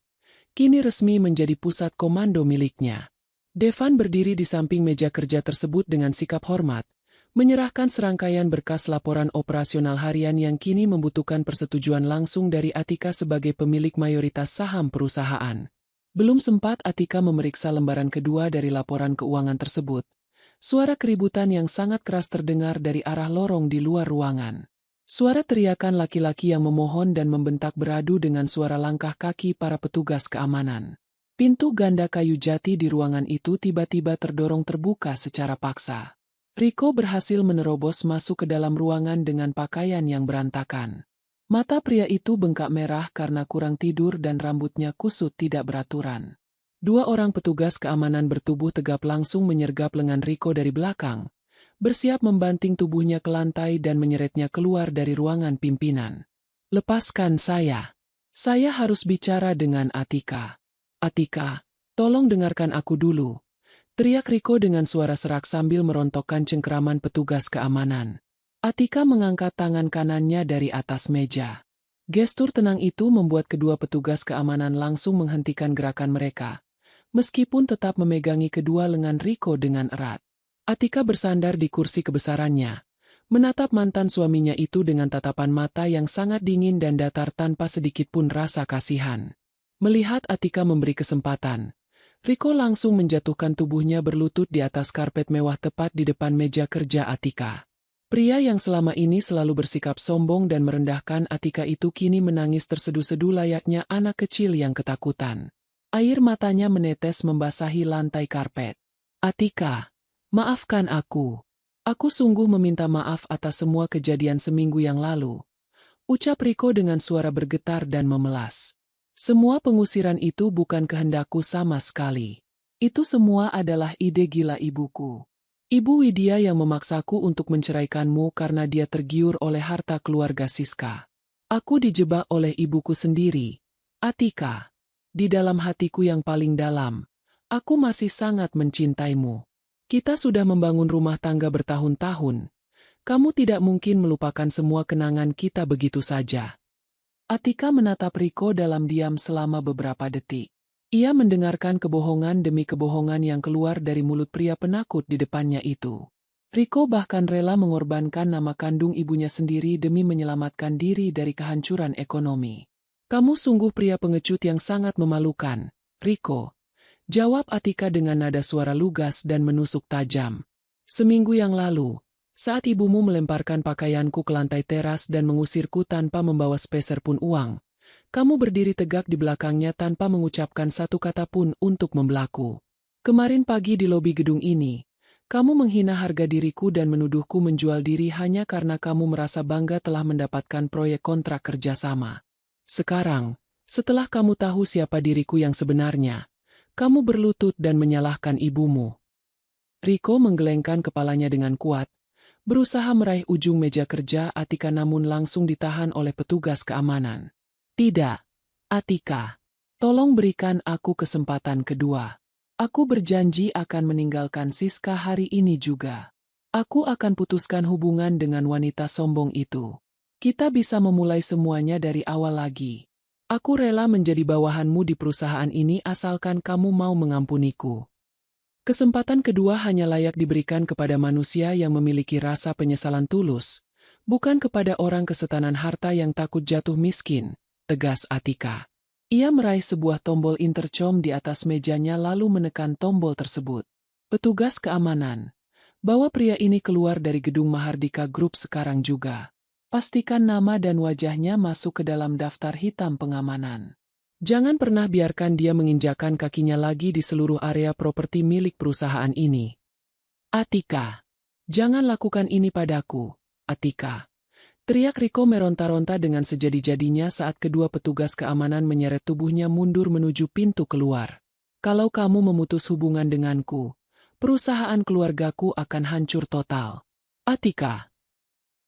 kini resmi menjadi pusat komando miliknya. Devan berdiri di samping meja kerja tersebut dengan sikap hormat, menyerahkan serangkaian berkas laporan operasional harian yang kini membutuhkan persetujuan langsung dari Atika sebagai pemilik mayoritas saham perusahaan. Belum sempat Atika memeriksa lembaran kedua dari laporan keuangan tersebut, suara keributan yang sangat keras terdengar dari arah lorong di luar ruangan. Suara teriakan laki-laki yang memohon dan membentak beradu dengan suara langkah kaki para petugas keamanan. Pintu ganda kayu jati di ruangan itu tiba-tiba terdorong terbuka secara paksa. Rico berhasil menerobos masuk ke dalam ruangan dengan pakaian yang berantakan. Mata pria itu bengkak merah karena kurang tidur dan rambutnya kusut tidak beraturan. Dua orang petugas keamanan bertubuh tegap langsung menyergap lengan Rico dari belakang, bersiap membanting tubuhnya ke lantai dan menyeretnya keluar dari ruangan pimpinan. "Lepaskan saya. Saya harus bicara dengan Atika." "Atika, tolong dengarkan aku dulu," teriak Rico dengan suara serak sambil merontokkan cengkeraman petugas keamanan. Atika mengangkat tangan kanannya dari atas meja. Gestur tenang itu membuat kedua petugas keamanan langsung menghentikan gerakan mereka, meskipun tetap memegangi kedua lengan Rico dengan erat. Atika bersandar di kursi kebesarannya, menatap mantan suaminya itu dengan tatapan mata yang sangat dingin dan datar tanpa sedikit pun rasa kasihan. Melihat Atika memberi kesempatan, Rico langsung menjatuhkan tubuhnya berlutut di atas karpet mewah tepat di depan meja kerja Atika. Pria yang selama ini selalu bersikap sombong dan merendahkan Atika itu kini menangis terseduh-seduh layaknya anak kecil yang ketakutan. Air matanya menetes membasahi lantai karpet. "Atika, maafkan aku. Aku sungguh meminta maaf atas semua kejadian seminggu yang lalu," ucap Rico dengan suara bergetar dan memelas. "Semua pengusiran itu bukan kehendakku sama sekali. Itu semua adalah ide gila ibuku. Ibu Widya yang memaksaku untuk menceraikanmu karena dia tergiur oleh harta keluarga Siska. Aku dijebak oleh ibuku sendiri. Atika, di dalam hatiku yang paling dalam, aku masih sangat mencintaimu. Kita sudah membangun rumah tangga bertahun-tahun. Kamu tidak mungkin melupakan semua kenangan kita begitu saja." Atika menatap Rico dalam diam selama beberapa detik. Ia mendengarkan kebohongan demi kebohongan yang keluar dari mulut pria penakut di depannya itu. Rico bahkan rela mengorbankan nama kandung ibunya sendiri demi menyelamatkan diri dari kehancuran ekonomi. "Kamu sungguh pria pengecut yang sangat memalukan, Rico," jawab Atika dengan nada suara lugas dan menusuk tajam. "Seminggu yang lalu, saat ibumu melemparkan pakaianku ke lantai teras dan mengusirku tanpa membawa sepeser pun uang, kamu berdiri tegak di belakangnya tanpa mengucapkan satu kata pun untuk membelaku. Kemarin pagi di lobi gedung ini, kamu menghina harga diriku dan menuduhku menjual diri hanya karena kamu merasa bangga telah mendapatkan proyek kontrak kerjasama. Sekarang, setelah kamu tahu siapa diriku yang sebenarnya, kamu berlutut dan menyalahkan ibumu." Rico menggelengkan kepalanya dengan kuat, berusaha meraih ujung meja kerja Atika namun langsung ditahan oleh petugas keamanan. "Tidak, Atika. Tolong berikan aku kesempatan kedua. Aku berjanji akan meninggalkan Siska hari ini juga. Aku akan putuskan hubungan dengan wanita sombong itu. Kita bisa memulai semuanya dari awal lagi. Aku rela menjadi bawahanmu di perusahaan ini asalkan kamu mau mengampuniku." Kesempatan kedua hanya layak diberikan kepada manusia yang memiliki rasa penyesalan tulus, bukan kepada orang kesetanan harta yang takut jatuh miskin, tegas Atika. Ia meraih sebuah tombol intercom di atas mejanya lalu menekan tombol tersebut. "Petugas keamanan, bawa pria ini keluar dari gedung Mahardika Group sekarang juga. Pastikan nama dan wajahnya masuk ke dalam daftar hitam pengamanan. Jangan pernah biarkan dia menginjakan kakinya lagi di seluruh area properti milik perusahaan ini. Atika, jangan lakukan ini padaku, Atika," teriak Rico meronta-ronta dengan sejadi-jadinya saat kedua petugas keamanan menyeret tubuhnya mundur menuju pintu keluar. "Kalau kamu memutus hubungan denganku, perusahaan keluargaku akan hancur total. Atika."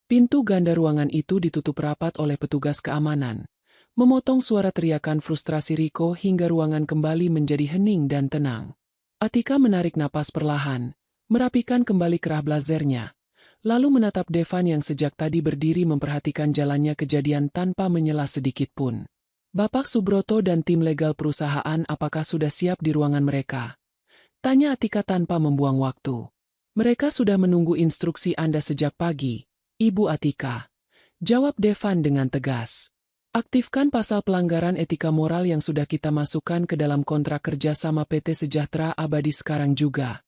Pintu ganda ruangan itu ditutup rapat oleh petugas keamanan, memotong suara teriakan frustrasi Rico hingga ruangan kembali menjadi hening dan tenang. Atika menarik napas perlahan, merapikan kembali kerah blazernya, lalu menatap Devan yang sejak tadi berdiri memperhatikan jalannya kejadian tanpa menyela sedikit pun. Bapak Subroto dan tim legal perusahaan apakah sudah siap di ruangan mereka? Tanya Atika tanpa membuang waktu. Mereka sudah menunggu instruksi Anda sejak pagi, Ibu Atika. Jawab Devan dengan tegas. Aktifkan pasal pelanggaran etika moral yang sudah kita masukkan ke dalam kontrak kerja sama PT Sejahtera Abadi sekarang juga.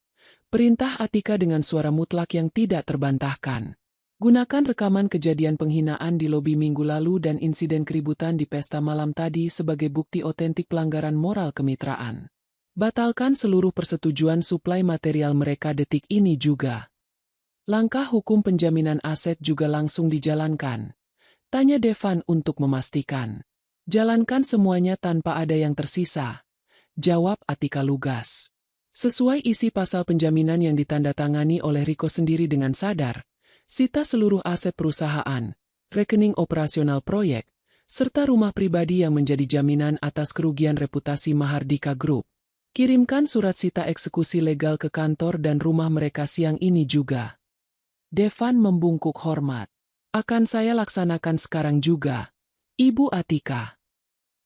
Perintah Atika dengan suara mutlak yang tidak terbantahkan. Gunakan rekaman kejadian penghinaan di lobi minggu lalu dan insiden keributan di pesta malam tadi sebagai bukti otentik pelanggaran moral kemitraan. Batalkan seluruh persetujuan suplai material mereka detik ini juga. Langkah hukum penjaminan aset juga langsung dijalankan. Tanya Devan untuk memastikan. Jalankan semuanya tanpa ada yang tersisa. Jawab Atika lugas. Sesuai isi pasal penjaminan yang ditandatangani oleh Riko sendiri dengan sadar, sita seluruh aset perusahaan, rekening operasional proyek, serta rumah pribadi yang menjadi jaminan atas kerugian reputasi Mahardika Group. Kirimkan surat sita eksekusi legal ke kantor dan rumah mereka siang ini juga. Devan membungkuk hormat. Akan saya laksanakan sekarang juga, Ibu Atika.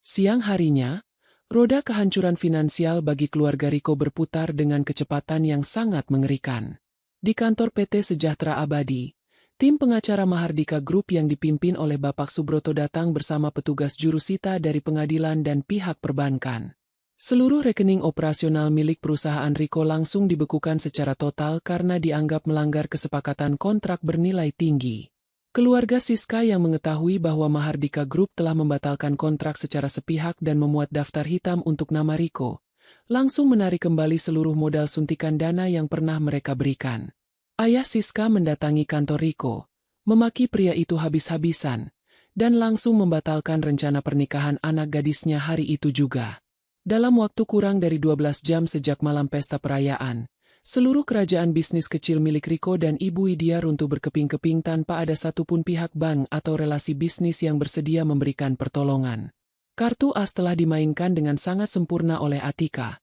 Siang harinya, roda kehancuran finansial bagi keluarga Riko berputar dengan kecepatan yang sangat mengerikan. Di kantor PT Sejahtera Abadi, tim pengacara Mahardika Group yang dipimpin oleh Bapak Subroto datang bersama petugas jurusita dari pengadilan dan pihak perbankan. Seluruh rekening operasional milik perusahaan Riko langsung dibekukan secara total karena dianggap melanggar kesepakatan kontrak bernilai tinggi. Keluarga Siska yang mengetahui bahwa Mahardika Group telah membatalkan kontrak secara sepihak dan memuat daftar hitam untuk nama Riko, langsung menarik kembali seluruh modal suntikan dana yang pernah mereka berikan. Ayah Siska mendatangi kantor Riko, memaki pria itu habis-habisan, dan langsung membatalkan rencana pernikahan anak gadisnya hari itu juga. Dalam waktu kurang dari 12 jam sejak malam pesta perayaan, seluruh kerajaan bisnis kecil milik Riko dan Ibu Widya runtuh berkeping-keping tanpa ada satupun pihak bank atau relasi bisnis yang bersedia memberikan pertolongan. Kartu as telah dimainkan dengan sangat sempurna oleh Atika,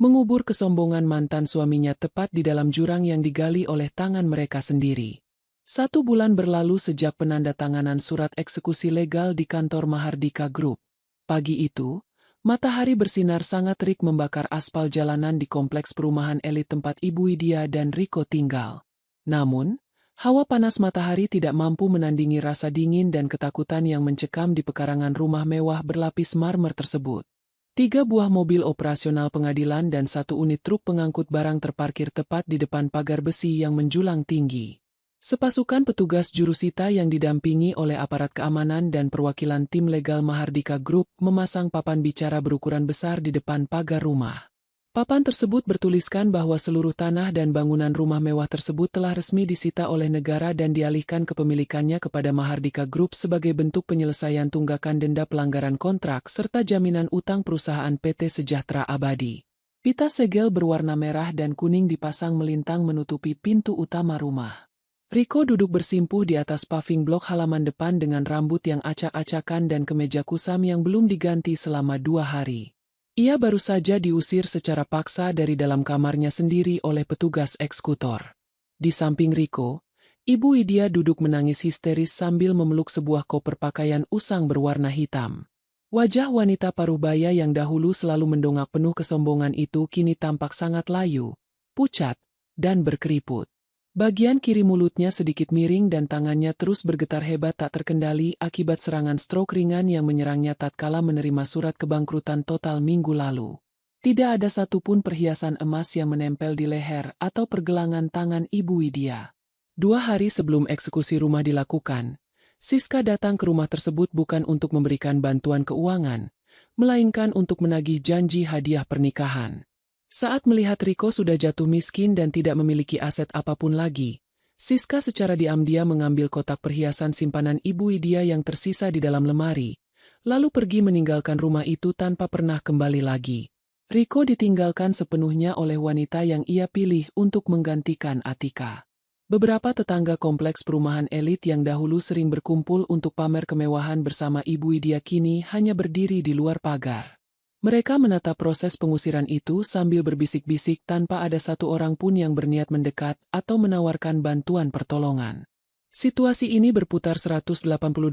mengubur kesombongan mantan suaminya tepat di dalam jurang yang digali oleh tangan mereka sendiri. 1 bulan berlalu sejak penandatanganan surat eksekusi legal di kantor Mahardika Group. Pagi itu, matahari bersinar sangat terik membakar aspal jalanan di kompleks perumahan elit tempat Ibu Widya dan Riko tinggal. Namun, hawa panas matahari tidak mampu menandingi rasa dingin dan ketakutan yang mencekam di pekarangan rumah mewah berlapis marmer tersebut. 3 buah mobil operasional pengadilan dan 1 unit truk pengangkut barang terparkir tepat di depan pagar besi yang menjulang tinggi. Sepasukan petugas jurusita yang didampingi oleh aparat keamanan dan perwakilan tim legal Mahardika Group memasang papan bicara berukuran besar di depan pagar rumah. Papan tersebut bertuliskan bahwa seluruh tanah dan bangunan rumah mewah tersebut telah resmi disita oleh negara dan dialihkan kepemilikannya kepada Mahardika Group sebagai bentuk penyelesaian tunggakan denda pelanggaran kontrak serta jaminan utang perusahaan PT Sejahtera Abadi. Pita segel berwarna merah dan kuning dipasang melintang menutupi pintu utama rumah. Riko duduk bersimpuh di atas paving blok halaman depan dengan rambut yang acak-acakan dan kemeja kusam yang belum diganti selama 2 hari. Ia baru saja diusir secara paksa dari dalam kamarnya sendiri oleh petugas eksekutor. Di samping Riko, Ibu Widya duduk menangis histeris sambil memeluk sebuah koper pakaian usang berwarna hitam. Wajah wanita parubaya yang dahulu selalu mendongak penuh kesombongan itu kini tampak sangat layu, pucat, dan berkeriput. Bagian kiri mulutnya sedikit miring dan tangannya terus bergetar hebat tak terkendali akibat serangan stroke ringan yang menyerangnya tatkala menerima surat kebangkrutan total minggu lalu. Tidak ada satupun perhiasan emas yang menempel di leher atau pergelangan tangan Ibu Widya. 2 hari sebelum eksekusi rumah dilakukan, Siska datang ke rumah tersebut bukan untuk memberikan bantuan keuangan, melainkan untuk menagih janji hadiah pernikahan. Saat melihat Riko sudah jatuh miskin dan tidak memiliki aset apapun lagi, Siska secara diam-diam mengambil kotak perhiasan simpanan Ibu Widya yang tersisa di dalam lemari, lalu pergi meninggalkan rumah itu tanpa pernah kembali lagi. Riko ditinggalkan sepenuhnya oleh wanita yang ia pilih untuk menggantikan Atika. Beberapa tetangga kompleks perumahan elit yang dahulu sering berkumpul untuk pamer kemewahan bersama Ibu Widya kini hanya berdiri di luar pagar. Mereka menatap proses pengusiran itu sambil berbisik-bisik tanpa ada satu orang pun yang berniat mendekat atau menawarkan bantuan pertolongan. Situasi ini berputar 180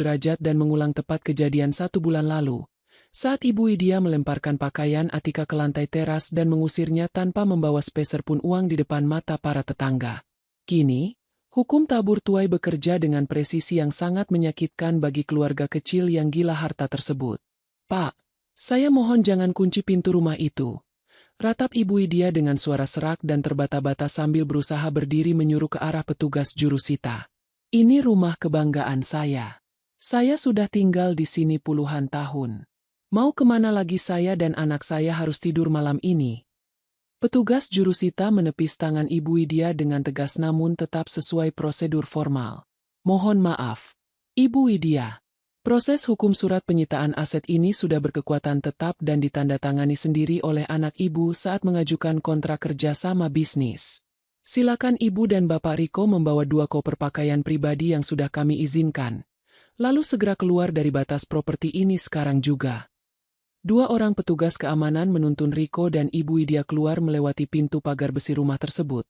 derajat dan mengulang tepat kejadian 1 bulan lalu, saat Ibu Widya melemparkan pakaian Atika ke lantai teras dan mengusirnya tanpa membawa sepeser pun uang di depan mata para tetangga. Kini, hukum tabur tuai bekerja dengan presisi yang sangat menyakitkan bagi keluarga kecil yang gila harta tersebut. "Pak, saya mohon jangan kunci pintu rumah itu," ratap Ibu Widya dengan suara serak dan terbata-bata sambil berusaha berdiri menyuruh ke arah petugas jurusita. "Ini rumah kebanggaan saya. Saya sudah tinggal di sini puluhan tahun. Mau kemana lagi saya dan anak saya harus tidur malam ini?" Petugas jurusita menepis tangan Ibu Widya dengan tegas namun tetap sesuai prosedur formal. "Mohon maaf, Ibu Widya. Proses hukum surat penyitaan aset ini sudah berkekuatan tetap dan ditandatangani sendiri oleh anak ibu saat mengajukan kontrak kerja sama bisnis. Silakan Ibu dan Bapak Riko membawa 2 koper pakaian pribadi yang sudah kami izinkan. Lalu segera keluar dari batas properti ini sekarang juga." 2 orang petugas keamanan menuntun Riko dan Ibu Widya keluar melewati pintu pagar besi rumah tersebut,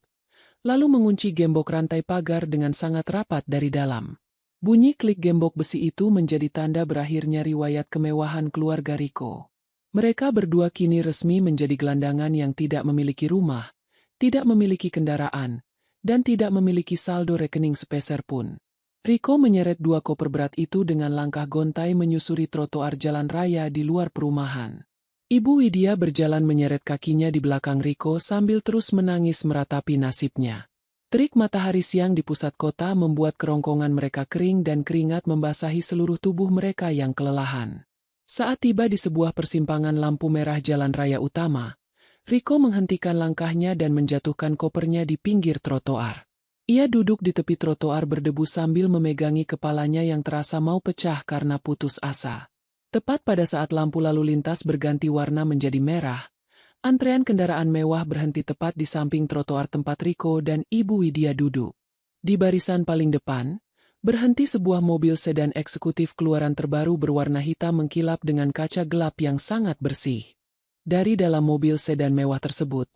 lalu mengunci gembok rantai pagar dengan sangat rapat dari dalam. Bunyi klik gembok besi itu menjadi tanda berakhirnya riwayat kemewahan keluarga Riko. Mereka berdua kini resmi menjadi gelandangan yang tidak memiliki rumah, tidak memiliki kendaraan, dan tidak memiliki saldo rekening sepeser pun. Riko menyeret 2 koper berat itu dengan langkah gontai menyusuri trotoar jalan raya di luar perumahan. Ibu Widya berjalan menyeret kakinya di belakang Riko sambil terus menangis meratapi nasibnya. Terik matahari siang di pusat kota membuat kerongkongan mereka kering dan keringat membasahi seluruh tubuh mereka yang kelelahan. Saat tiba di sebuah persimpangan lampu merah jalan raya utama, Riko menghentikan langkahnya dan menjatuhkan kopernya di pinggir trotoar. Ia duduk di tepi trotoar berdebu sambil memegangi kepalanya yang terasa mau pecah karena putus asa. Tepat pada saat lampu lalu lintas berganti warna menjadi merah, antrean kendaraan mewah berhenti tepat di samping trotoar tempat Riko dan Ibu Widya duduk. Di barisan paling depan, berhenti sebuah mobil sedan eksekutif keluaran terbaru berwarna hitam mengkilap dengan kaca gelap yang sangat bersih. Dari dalam mobil sedan mewah tersebut,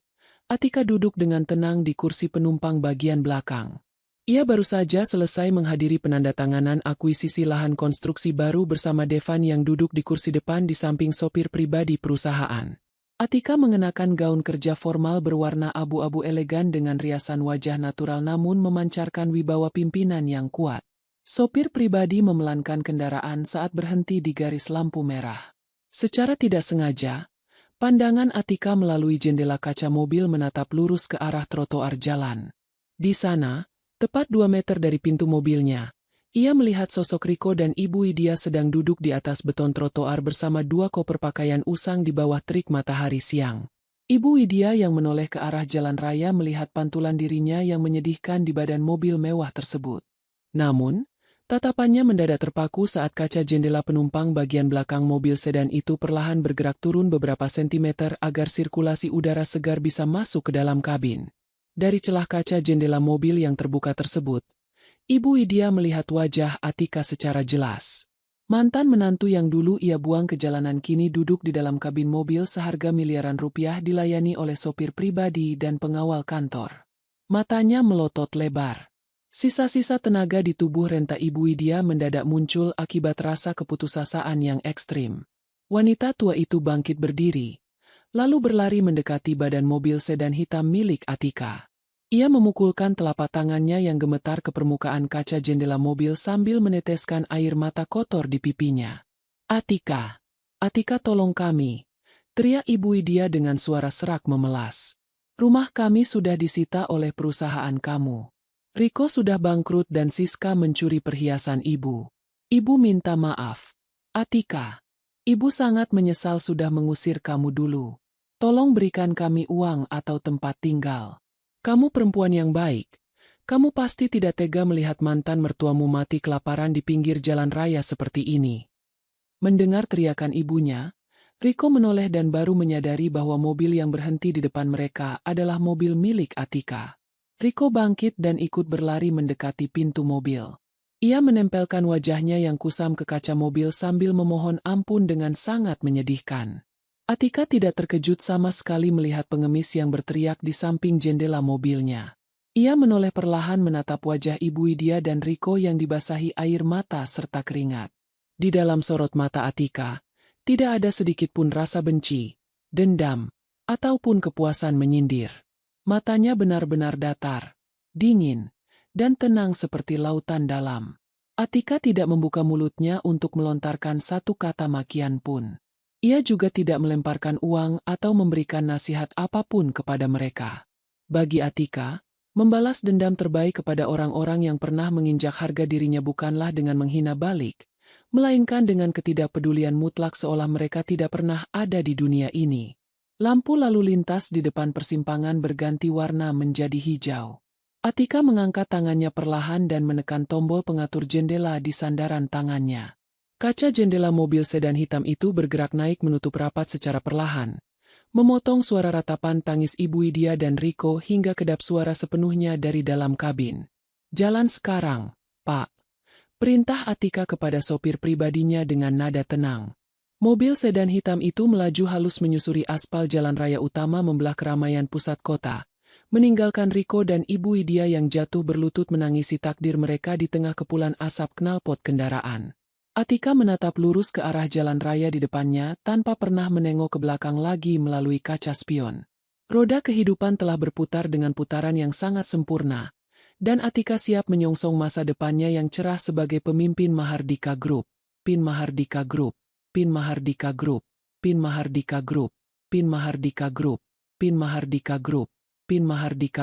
Atika duduk dengan tenang di kursi penumpang bagian belakang. Ia baru saja selesai menghadiri penandatanganan akuisisi lahan konstruksi baru bersama Devan yang duduk di kursi depan di samping sopir pribadi perusahaan. Atika mengenakan gaun kerja formal berwarna abu-abu elegan dengan riasan wajah natural namun memancarkan wibawa pimpinan yang kuat. Sopir pribadi memelankan kendaraan saat berhenti di garis lampu merah. Secara tidak sengaja, pandangan Atika melalui jendela kaca mobil menatap lurus ke arah trotoar jalan. Di sana, tepat 2 meter dari pintu mobilnya, ia melihat sosok Riko dan Ibu Widya sedang duduk di atas beton trotoar bersama 2 koper pakaian usang di bawah terik matahari siang. Ibu Widya yang menoleh ke arah jalan raya melihat pantulan dirinya yang menyedihkan di badan mobil mewah tersebut. Namun, tatapannya mendadak terpaku saat kaca jendela penumpang bagian belakang mobil sedan itu perlahan bergerak turun beberapa sentimeter agar sirkulasi udara segar bisa masuk ke dalam kabin. Dari celah kaca jendela mobil yang terbuka tersebut, Ibu Widya melihat wajah Atika secara jelas. Mantan menantu yang dulu ia buang ke jalanan kini duduk di dalam kabin mobil seharga miliaran rupiah dilayani oleh sopir pribadi dan pengawal kantor. Matanya melotot lebar. Sisa-sisa tenaga di tubuh renta Ibu Widya mendadak muncul akibat rasa keputusasaan yang ekstrim. Wanita tua itu bangkit berdiri, lalu berlari mendekati badan mobil sedan hitam milik Atika. Ia memukulkan telapak tangannya yang gemetar ke permukaan kaca jendela mobil sambil meneteskan air mata kotor di pipinya. "Atika! Atika, tolong kami!" teriak Ibu Widya dengan suara serak memelas. "Rumah kami sudah disita oleh perusahaan kamu. Riko sudah bangkrut dan Siska mencuri perhiasan ibu. Ibu minta maaf. Atika, ibu sangat menyesal sudah mengusir kamu dulu. Tolong berikan kami uang atau tempat tinggal. Kamu perempuan yang baik. Kamu pasti tidak tega melihat mantan mertuamu mati kelaparan di pinggir jalan raya seperti ini." Mendengar teriakan ibunya, Riko menoleh dan baru menyadari bahwa mobil yang berhenti di depan mereka adalah mobil milik Atika. Riko bangkit dan ikut berlari mendekati pintu mobil. Ia menempelkan wajahnya yang kusam ke kaca mobil sambil memohon ampun dengan sangat menyedihkan. Atika tidak terkejut sama sekali melihat pengemis yang berteriak di samping jendela mobilnya. Ia menoleh perlahan menatap wajah Ibu Widya dan Riko yang dibasahi air mata serta keringat. Di dalam sorot mata Atika, tidak ada sedikit pun rasa benci, dendam, ataupun kepuasan menyindir. Matanya benar-benar datar, dingin, dan tenang seperti lautan dalam. Atika tidak membuka mulutnya untuk melontarkan satu kata makian pun. Ia juga tidak melemparkan uang atau memberikan nasihat apapun kepada mereka. Bagi Atika, membalas dendam terbaik kepada orang-orang yang pernah menginjak harga dirinya bukanlah dengan menghina balik, melainkan dengan ketidakpedulian mutlak seolah mereka tidak pernah ada di dunia ini. Lampu lalu lintas di depan persimpangan berganti warna menjadi hijau. Atika mengangkat tangannya perlahan dan menekan tombol pengatur jendela di sandaran tangannya. Kaca jendela mobil sedan hitam itu bergerak naik menutup rapat secara perlahan, memotong suara ratapan tangis Ibu Widya dan Riko hingga kedap suara sepenuhnya dari dalam kabin. "Jalan sekarang, Pak," perintah Atika kepada sopir pribadinya dengan nada tenang. Mobil sedan hitam itu melaju halus menyusuri aspal jalan raya utama membelah keramaian pusat kota, meninggalkan Riko dan Ibu Widya yang jatuh berlutut menangisi takdir mereka di tengah kepulan asap knalpot kendaraan. Atika menatap lurus ke arah jalan raya di depannya tanpa pernah menengok ke belakang lagi melalui kaca spion. Roda kehidupan telah berputar dengan putaran yang sangat sempurna, dan Atika siap menyongsong masa depannya yang cerah sebagai pemimpin Mahardika Group. Pin Mahardika Group, Pin Mahardika Group, Pin Mahardika Group, Pin Mahardika Group, Pin Mahardika Group, Pin Mahardika